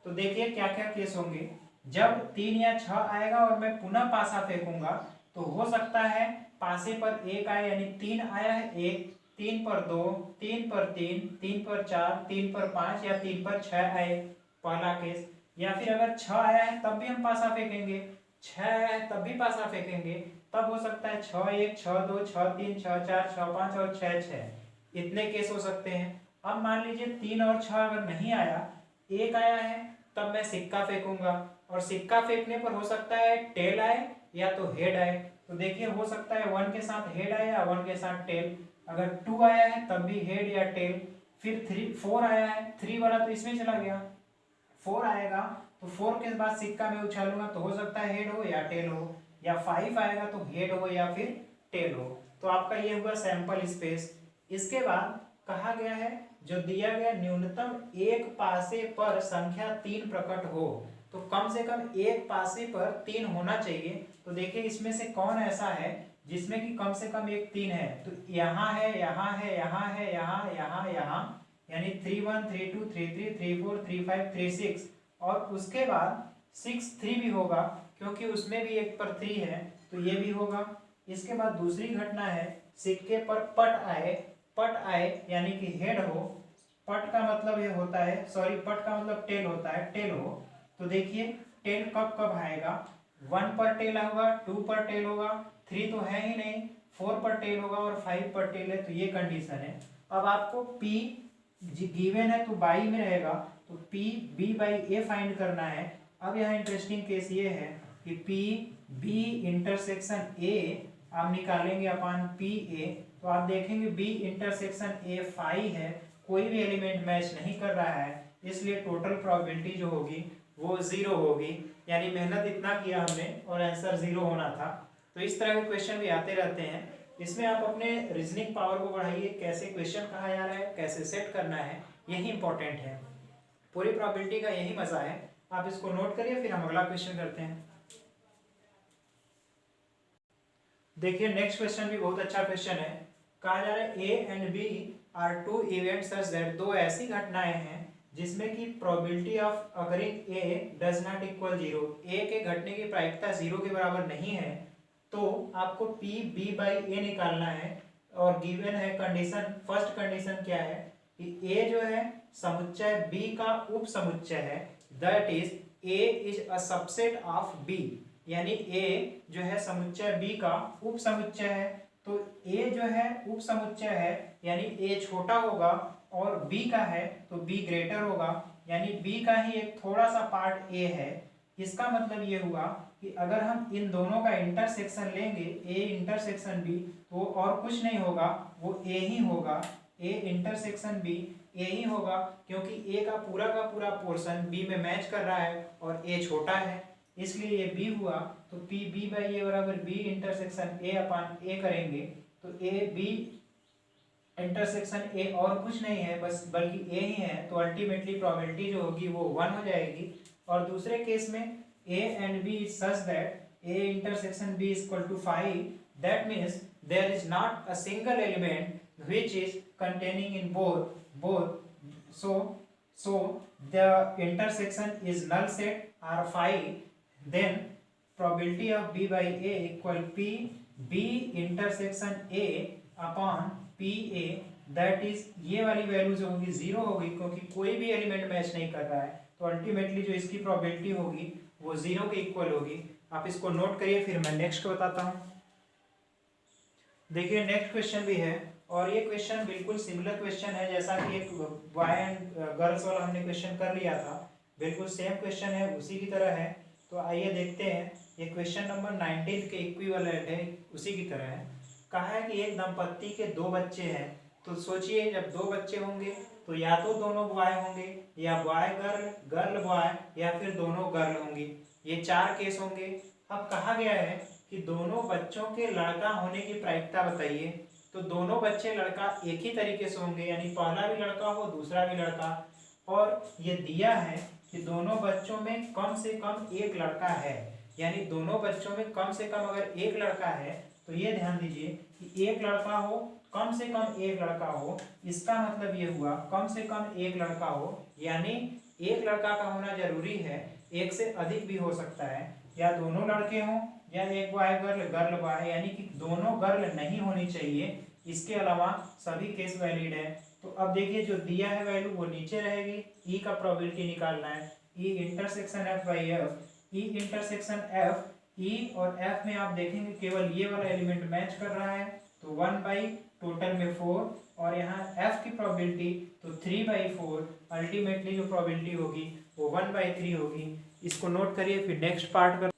तो देखिए क्या क्या केस होंगे, जब 3 या 6 आएगा और मैं पुनः पासा फेंकूंगा तो हो सकता है पासे पर 1 आए, यानी 3 आया है 1, 3 पर 2, 3 पर 3, 3 पर 4, 3 पर 5 या 3 पर 6 आए, पहला केस। या फिर अगर 6 आया है तब भी हम पासा फेंकेंगे, 6 आया है तब भी पासा फेंकेंगे, तब हो सकता है 6 1 6 2 6 3 6 4 6 5 और 6 6, इतने केस हो सकते हैं। अब मान लीजिए 3 और 6 अगर नहीं आया, 1 आया है, तब मैं सिक्का फेंकूंगा, और सिक्का फेंकने पर हो सकता है टेल आए या तो हेड आए। तो देखिए हो सकता है 1 के साथ हेड आए या 1 के साथ टेल, अगर 2 आया है तब भी हेड या टेल, फिर 3 4 आया है, 3 वाला तो इसमें चला गया, 4 आएगा तो 4 के बाद सिक्का में उछालूंगा तो हो सकता है हेड हो या टेल हो, या 5 आएगा तो हेड हो या फिर टेल हो। तो आपका ये हुआ सैंपल स्पेस। इसके बाद कहा गया है जो दिया गया न्यूनतम एक पासे पर संख्या 3 प्रकट हो, तो कम से कम एक पासे पर 3 होना चाहिए। तो देखिए इसमें से कौन ऐसा है जिसमें कि कम से कम एक 3 है, तो यहाँ है, यहाँ है, यहाँ है, यहाँ यहाँ यहाँ, यानी 3 1 3 2 3 3 3 4 3 5 3 6, और उसके बाद 6 3 भी होगा क्योंकि उसमें भी एक पर 3 है, तो ये भी होगा। इसके बाद दूसरी घटना है सिक्के पर पट आए यानी कि हेड हो, पट का मतलब ये होता है, सॉरी पट का मतलब टेल होता है, टेल हो। तो देखिए टेल कब कब आएगा, 1 पर टेल होगा, 2 पर टेल होगा, 3 तो है ही नहीं, 4 पर टेल होगा और 5 पर टेल है, तो ये कंडीशन है। अब आपको P गिवन है तो बाई में रहेगा, तो P B by A find करना है। अब यहाँ इंटरेस्टिंग केस ये है कि पी बी इंटरसेक्शन ए आप निकालेंगे अपान पी ए, तो आप देखेंगे बी इंटरसेक्शन ए फाई है, कोई भी एलिमेंट मैच नहीं कर रहा है, इसलिए टोटल प्रोबेबिलिटी जो होगी वो 0 होगी। यानी मेहनत इतना किया हमने और आंसर 0 होना था। तो इस तरह के क्वेश्चन भी आते रहते हैं, इसमें आप अपने रीजनिंग पावर को बढ़ाइए, कैसे क्वेश्चन कहा जा रहा है, कैसे सेट करना है, यही इंपॉर्टेंट है। पूरी प्रोबेबिलिटी का यही मजा है। आप इसको नोट करिए, फिर हम अगला क्वेश्चन करते हैं। देखिए नेक्स्ट क्वेश्चन भी बहुत अच्छा क्वेश्चन है। कहा जा रहा है A and B are two events such that, दो ऐसी घटनाएं हैं जिसमें कि probability of occurring A does not equal 0, A के घटने की प्रायिकता 0 के बराबर नहीं है, तो आपको पी बी बाई ए निकालना है। और गिवन है कंडीशन, फर्स्ट कंडीशन क्या है कि ए जो है समुच्चय बी का उप समुच्चय है, that is A is a subset of B, यानी ए जो है समुच्चय बी का उप समुच्चय है। तो ए जो है उप समुच्चय है यानी ए छोटा होगा, और बी का है तो बी ग्रेटर होगा, यानी बी का ही एक थोड़ा सा पार्ट ए है। इसका मतलब ये हुआ कि अगर हम इन दोनों का इंटरसेक्शन लेंगे, ए इंटरसेक्शन बी, तो और कुछ नहीं होगा, वो ए ही होगा। ए इंटरसेक्शन बी ए ही होगा, क्योंकि ए का पूरा पोर्शन बी में मैच कर रहा है और ए छोटा है, इसलिए ये बी हुआ। तो पी बी बाई ए बराबर बी इंटरसेक्शन ए अपान ए करेंगे, तो ए बी इंटरसेक्शन ए और कुछ नहीं है बस बल्कि ए ही है, तो अल्टीमेटली प्रोबेबिलिटी जो होगी वो 1 हो जाएगी। और दूसरे केस में A and B is such that A intersection B is equal to 5, that means there is not a single element which is containing in both so the intersection is null set or phi, then probability of b by a equal p b intersection a upon p a, that is ये वाली value जो होगी 0 होगी, क्योंकि कोई भी element match नहीं कर रहा है, तो अल्टीमेटली जो इसकी प्रोबेबिलिटी होगी वो 0 के इक्वल होगी। आप इसको नोट करिए, फिर मैं नेक्स्ट को बताता हूँ। देखिए नेक्स्ट क्वेश्चन भी है, और ये क्वेश्चन बिल्कुल सिमिलर क्वेश्चन है जैसा कि एक बॉय एंड गर्ल्स वाला हमने क्वेश्चन कर लिया था, बिल्कुल सेम क्वेश्चन है, उसी की तरह है। तो आइए देखते हैं, ये क्वेश्चन नंबर 19 के इक्विवेलेंट है, उसी की तरह है। कहा है कि एक दंपत्ति के 2 बच्चे हैं, तो सोचिए जब 2 बच्चे होंगे तो या तो दोनों बॉय होंगे, या बॉय गर्ल, गर्ल बॉय, या फिर दोनों गर्ल होंगी। ये 4 केस होंगे। अब कहा गया है कि दोनों बच्चों के लड़का होने की प्रायिकता बताइए। तो दोनों बच्चे लड़का एक ही तरीके से होंगे, यानी पहला भी लड़का हो दूसरा भी लड़का, और ये दिया है कि दोनों बच्चों में कम से कम एक लड़का है, यानी दोनों बच्चों में कम से कम अगर एक लड़का है, तो ये ध्यान दीजिए कि एक लड़का हो, कम से कम एक लड़का हो, इसका मतलब ये हुआ कम से कम एक लड़का हो, यानी एक लड़का का होना जरूरी है, एक से अधिक भी हो सकता है, या दोनों लड़के हों या एक बॉय गर्ल, गर्ल बॉय, यानी कि दोनों गर्ल नहीं होनी चाहिए। इसके अलावा सभी केस वैलिड है। तो अब देखिए जो दिया है वैल्यू वो नीचे रहेगी, ई का प्रोबेबिलिटी निकालना है, E intersection F by F, E intersection F, E और एफ में आप देखेंगे केवल ये वाला एलिमेंट मैच कर रहा है, तो 1 बाई टोटल में 4, और यहाँ एफ की प्रोबेबिलिटी तो 3 बाई 4, अल्टीमेटली जो प्रोबेबिलिटी होगी वो 1 बाई 3 होगी। इसको नोट करिए, फिर नेक्स्ट पार्ट कर।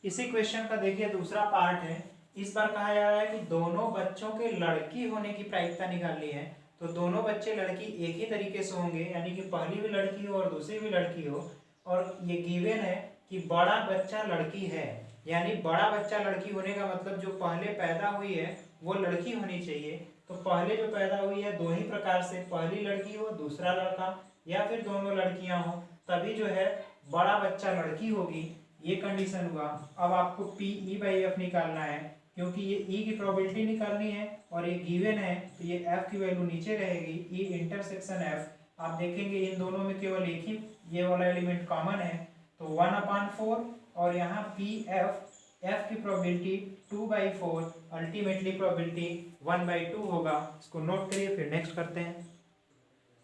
इसी क्वेश्चन का देखिए दूसरा पार्ट है। इस बार कहा जा रहा है कि दोनों बच्चों के लड़की होने की प्रायिकता निकालनी है। तो दोनों बच्चे लड़की एक ही तरीके से होंगे, यानी कि पहली भी लड़की हो और दूसरी भी लड़की हो, और ये गिवन है कि बड़ा बच्चा लड़की है, यानी बड़ा बच्चा लड़की होने का मतलब जो पहले पैदा हुई है वो लड़की होनी चाहिए। तो पहले जो पैदा हुई है 2 ही प्रकार से, पहली लड़की हो दूसरा लड़का, या फिर दोनों लड़कियां हो, तभी जो है बड़ा बच्चा लड़की होगी। ये कंडीशन हुआ। अब आपको पी ई बाई एफ निकालना है, क्योंकि ये ई की प्रोबेबिलिटी निकालनी है और ये गिवन है, तो ये एफ की वैल्यू नीचे रहेगी, ई इंटरसेक्शन एफ। आप देखेंगे इन दोनों में केवल एक ही ये वाला एलिमेंट कॉमन है, तो 1/4, और यहाँ पी एफ, एफ की प्रोबेबिलिटी 2/4, अल्टीमेटली प्रोबेबिलिटी 1/2 होगा। इसको नोट करिए, फिर नेक्स्ट करते हैं।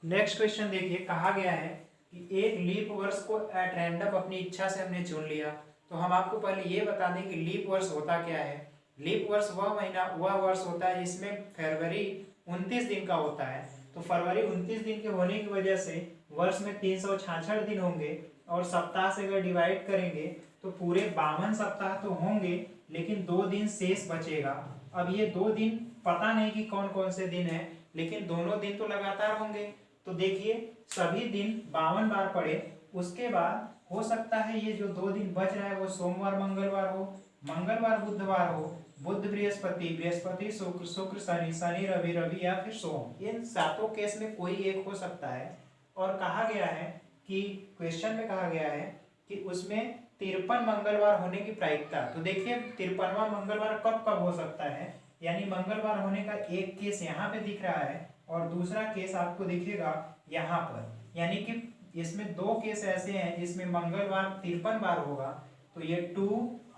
नेक्स्ट क्वेश्चन देखिए, कहा गया है कि एक लीप वर्ष को एट रैंडम अपनी इच्छा से हमने चुन लिया। तो हम आपको पहले ये बता दें कि लीप वर्ष होता क्या है। लीप वर्ष वह वर्ष होता है जिसमें फरवरी 29 दिन का होता है। तो तो फरवरी 29 दिन के होने की वजह से वर्ष में 366 दिन होंगे और सप्ताह से अगर डिवाइड करेंगे तो पूरे 52 सप्ताह तो होंगे, लेकिन 2 दिन शेष बचेगा। अब ये 2 दिन पता नहीं कि कौन कौन से दिन है, लेकिन दोनों दिन तो लगातार होंगे। तो देखिए सभी दिन 52 बार पड़े, उसके बाद हो सकता है ये जो 2 दिन बच रहा है वो सोमवार मंगलवार हो, मंगलवार बुधवार हो, बुध बृहस्पति, बृहस्पति शुक्र, शुक्र शनि, शनि रवि, रवि या फिर सोम। इन सातों केस में कोई एक हो सकता है। और कहा गया है कि क्वेश्चन में कहा गया है कि उसमें 53 मंगलवार होने की प्रायिकता। तो देखिए 53वां मंगलवार कब कब हो सकता है, यानी मंगलवार होने का एक केस यहाँ पे दिख रहा है और दूसरा केस आपको दिखेगा यहाँ पर, यानी कि इसमें 2 केस ऐसे हैं जिसमें मंगलवार 53 बार होगा। तो ये 2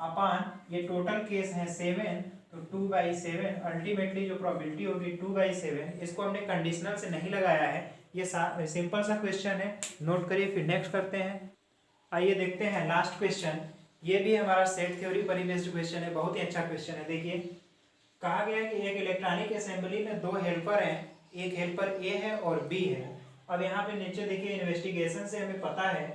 अपान ये टोटल केस है 7, तो 2/7 अल्टीमेटली जो प्रोबेबिलिटी होगी 2/7। इसको हमने कंडीशनल से नहीं लगाया है, ये सिंपल सा क्वेश्चन है, नोट करिए। फिर नेक्स्ट करते हैं, आइए देखते हैं लास्ट क्वेश्चन। ये भी हमारा सेट थ्योरी पर बेस्ड क्वेश्चन है, बहुत ही अच्छा क्वेश्चन है। देखिए कहा गया है कि एक इलेक्ट्रॉनिक असेंबली में 2 हेल्पर हैं, एक हेल्पर ए है और बी है। अब यहाँ पे नीचे देखिए इन्वेस्टिगेशन से हमें पता है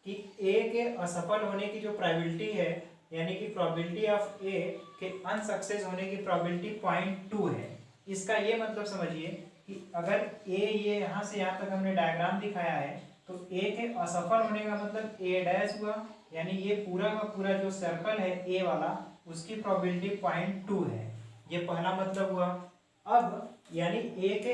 कि ए के असफल होने की जो प्रोबेबिलिटी है, यानी कि प्रोबेबिलिटी ऑफ ए के अनसक्सेस होने की प्रोबेबिलिटी 0.2 है। इसका ये मतलब समझिए कि अगर ए ये यहाँ से यहाँ तक हमने डायग्राम दिखाया है, तो ए के असफल होने का मतलब ए डैश हुआ, यानी ये पूरा का पूरा जो सर्कल है ए वाला उसकी प्रोबेबिलिटी 0.2 है। ये पहला मतलब हुआ। अब यानी ए के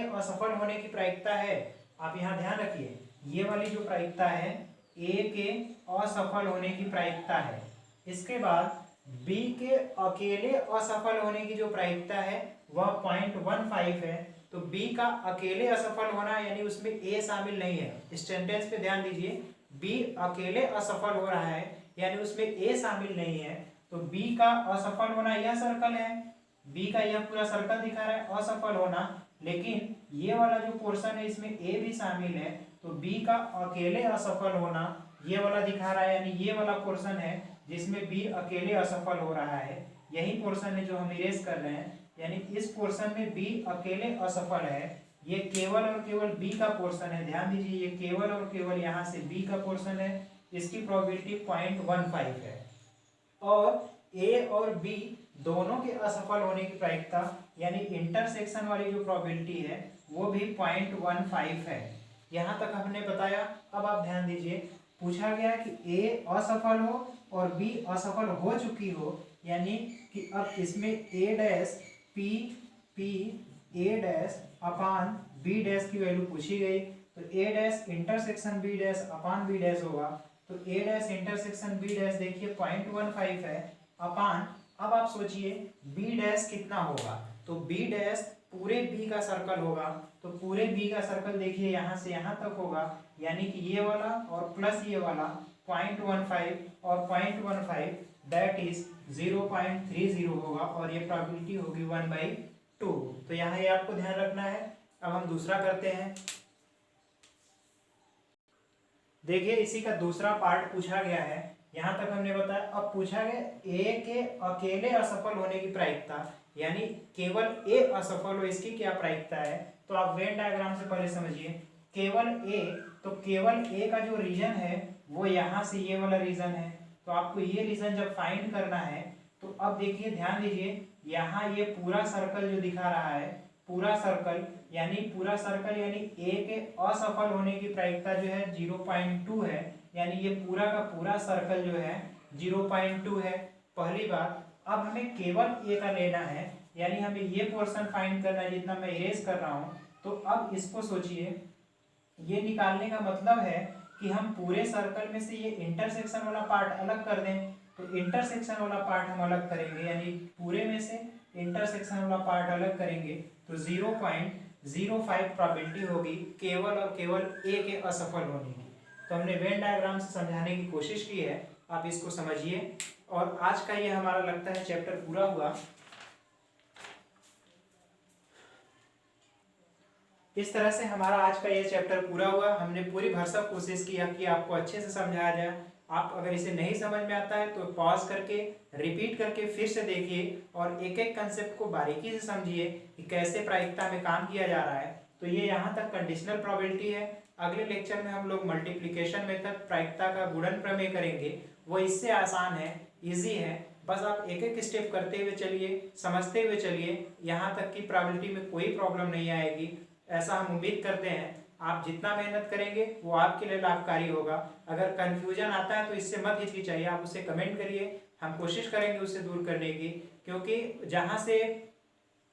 असफल होने की प्रायिकता है, आप यहाँ ध्यान रखिए, ये वाली जो प्रायिकता है ए के असफल होने की प्रायिकता है। इसके बाद बी के अकेले असफल होने की जो प्रायिकता है वह 0.15 है। तो बी का अकेले असफल होना यानी उसमें ए शामिल नहीं है। इस सेंटेंस पे ध्यान दीजिए, बी अकेले असफल हो रहा है यानी उसमें ए शामिल नहीं है। तो बी का असफल होना यह सर्कल है, बी का यह पूरा सर्कल दिखा रहा है असफल होना, लेकिन ये वाला जो पोर्शन है इसमें ए भी शामिल है। तो बी का अकेले असफल होना ये वाला दिखा रहा है, यानी ये वाला पोर्शन है जिसमें बी अकेले असफल हो रहा है, यही पोर्शन है जो हम इरेज कर रहे हैं। यानी इस पोर्शन में बी अकेले असफल है, ये केवल और केवल बी का पोर्शन है। ध्यान दीजिए ये केवल और केवल यहाँ से बी का पोर्शन है, इसकी प्रोबेबिलिटी 0.15 है। और ए और बी दोनों के असफल होने की प्रायिकता यानी इंटरसेक्शन वाली जो प्रोबेबिलिटी है वो भी 0.15 है। यहाँ तक हमने बताया। अब आप ध्यान दीजिए, पूछा गया कि ए असफल हो और बी असफल हो चुकी हो, यानी कि अब इसमें A dash P P A dash upon B dash की वैल्यू पूछी गई। तो A dash intersection B dash upon B dash होगा। तो A dash intersection B dash देखिए 0.15 है अपान, अब आप सोचिए बी डैश कितना होगा। तो बी डैश पूरे बी का सर्कल होगा, तो पूरे बी का सर्कल देखिए यहाँ से यहाँ तक होगा, यानी कि ये वाला और प्लस ये वाला 0.15 और 0.15 दैट इज 0.30 होगा और ये प्रोबेबिलिटी होगी 1/2। तो यहाँ ये आपको ध्यान रखना है। अब हम दूसरा करते हैं। देखिए इसी का दूसरा पार्ट पूछा गया है, यहाँ तक हमने बताया। अब पूछा गया ए के अकेले असफल होने की प्रायिकता, यानी केवल ए असफल हो इसकी क्या प्रायिकता है। तो आप वेन डायग्राम से पहले समझिए, केवल ए, तो केवल ए का जो रीजन है वो यहाँ से ये वाला रीजन है। तो आपको ये रीजन जब फाइंड करना है तो अब देखिए ध्यान दीजिए, यहाँ ये पूरा सर्कल जो दिखा रहा है, पूरा सर्कल यानी ए के असफल होने की प्रायिकता जो है 0.2 है, यानी ये पूरा का पूरा सर्कल जो है 0.2 है। पहली बात, अब हमें केवल ए का लेना है, यानी हमें ये पोर्शन फाइंड करना है जितना मैं इरेज कर रहा हूँ। तो अब इसको सोचिए, ये निकालने का मतलब है कि हम पूरे सर्कल में से ये इंटरसेक्शन वाला पार्ट अलग कर दें। तो इंटरसेक्शन वाला पार्ट हम अलग करेंगे, यानी पूरे में से इंटरसेक्शन वाला पार्ट अलग करेंगे तो 0.05 प्रोबेबिलिटी होगी केवल और केवल ए के असफल होने की। तो हमने वेन डायग्राम से समझाने की कोशिश की है, आप इसको समझिए। और आज का ये हमारा लगता है चैप्टर पूरा हुआ। इस तरह से हमारा आज का ये चैप्टर पूरा हुआ। हमने पूरी भरसक कोशिश की कि आपको अच्छे से समझाया जाए, आप अगर इसे नहीं समझ में आता है तो पॉज करके रिपीट करके फिर से देखिए और एक एक कंसेप्ट को बारीकी से समझिए कि कैसे प्रायिकता में काम किया जा रहा है। तो ये यहाँ तक कंडीशनल प्रोबेबिलिटी है। अगले लेक्चर में हम लोग मल्टीप्लिकेशन मेथड प्रायिकता का गुणन प्रमेय करेंगे। वो इससे आसान है, इजी है। बस आप एक एक स्टेप करते हुए चलिए, समझते हुए चलिए, यहाँ तक कि प्रोबेबिलिटी में कोई प्रॉब्लम नहीं आएगी। ऐसा हम उम्मीद करते हैं। आप जितना मेहनत करेंगे वो आपके लिए लाभकारी होगा। अगर कन्फ्यूजन आता है तो इससे मत हिचकिचाइए, आप उसे कमेंट करिए, हम कोशिश करेंगे उसे दूर करने की। क्योंकि जहाँ से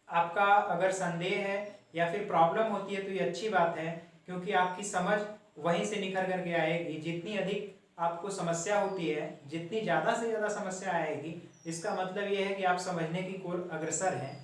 आपका अगर संदेह है या फिर प्रॉब्लम होती है तो ये अच्छी बात है, क्योंकि आपकी समझ वहीं से निखर करके आएगी। जितनी अधिक आपको समस्या होती है, जितनी ज़्यादा से ज़्यादा समस्या आएगी, इसका मतलब ये है कि आप समझने की ओर अग्रसर हैं।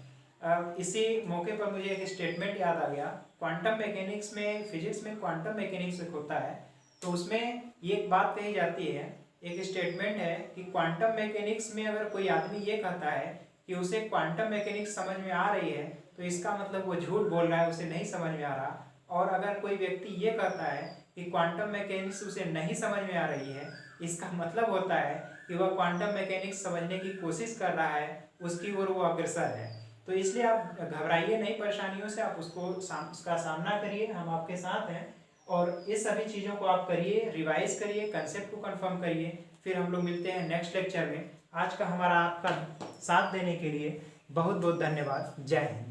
इसी मौके पर मुझे एक स्टेटमेंट याद आ गया। क्वांटम मैकेनिक्स में, फिजिक्स में क्वांटम मैकेनिक्स एक होता है, तो उसमें ये एक बात कही जाती है, एक स्टेटमेंट है कि क्वांटम मैकेनिक्स में अगर कोई आदमी ये कहता है कि उसे क्वांटम मैकेनिक्स समझ में आ रही है, तो इसका मतलब वो झूठ बोल रहा है, उसे नहीं समझ में आ रहा। और अगर कोई व्यक्ति ये कहता है कि क्वांटम मैकेनिक्स उसे नहीं समझ में आ रही है, इसका मतलब होता है कि वह क्वांटम मैकेनिक्स समझने की कोशिश कर रहा है, उसकी ओर वो अग्रसर है। तो इसलिए आप घबराइए नहीं परेशानियों से, आप उसका सामना करिए, हम आपके साथ हैं। और इस सभी चीज़ों को आप करिए, रिवाइज करिए, कंसेप्ट को कंफर्म करिए। फिर हम लोग मिलते हैं नेक्स्ट लेक्चर में। आज का हमारा आपका साथ देने के लिए बहुत बहुत धन्यवाद। जय हिंद।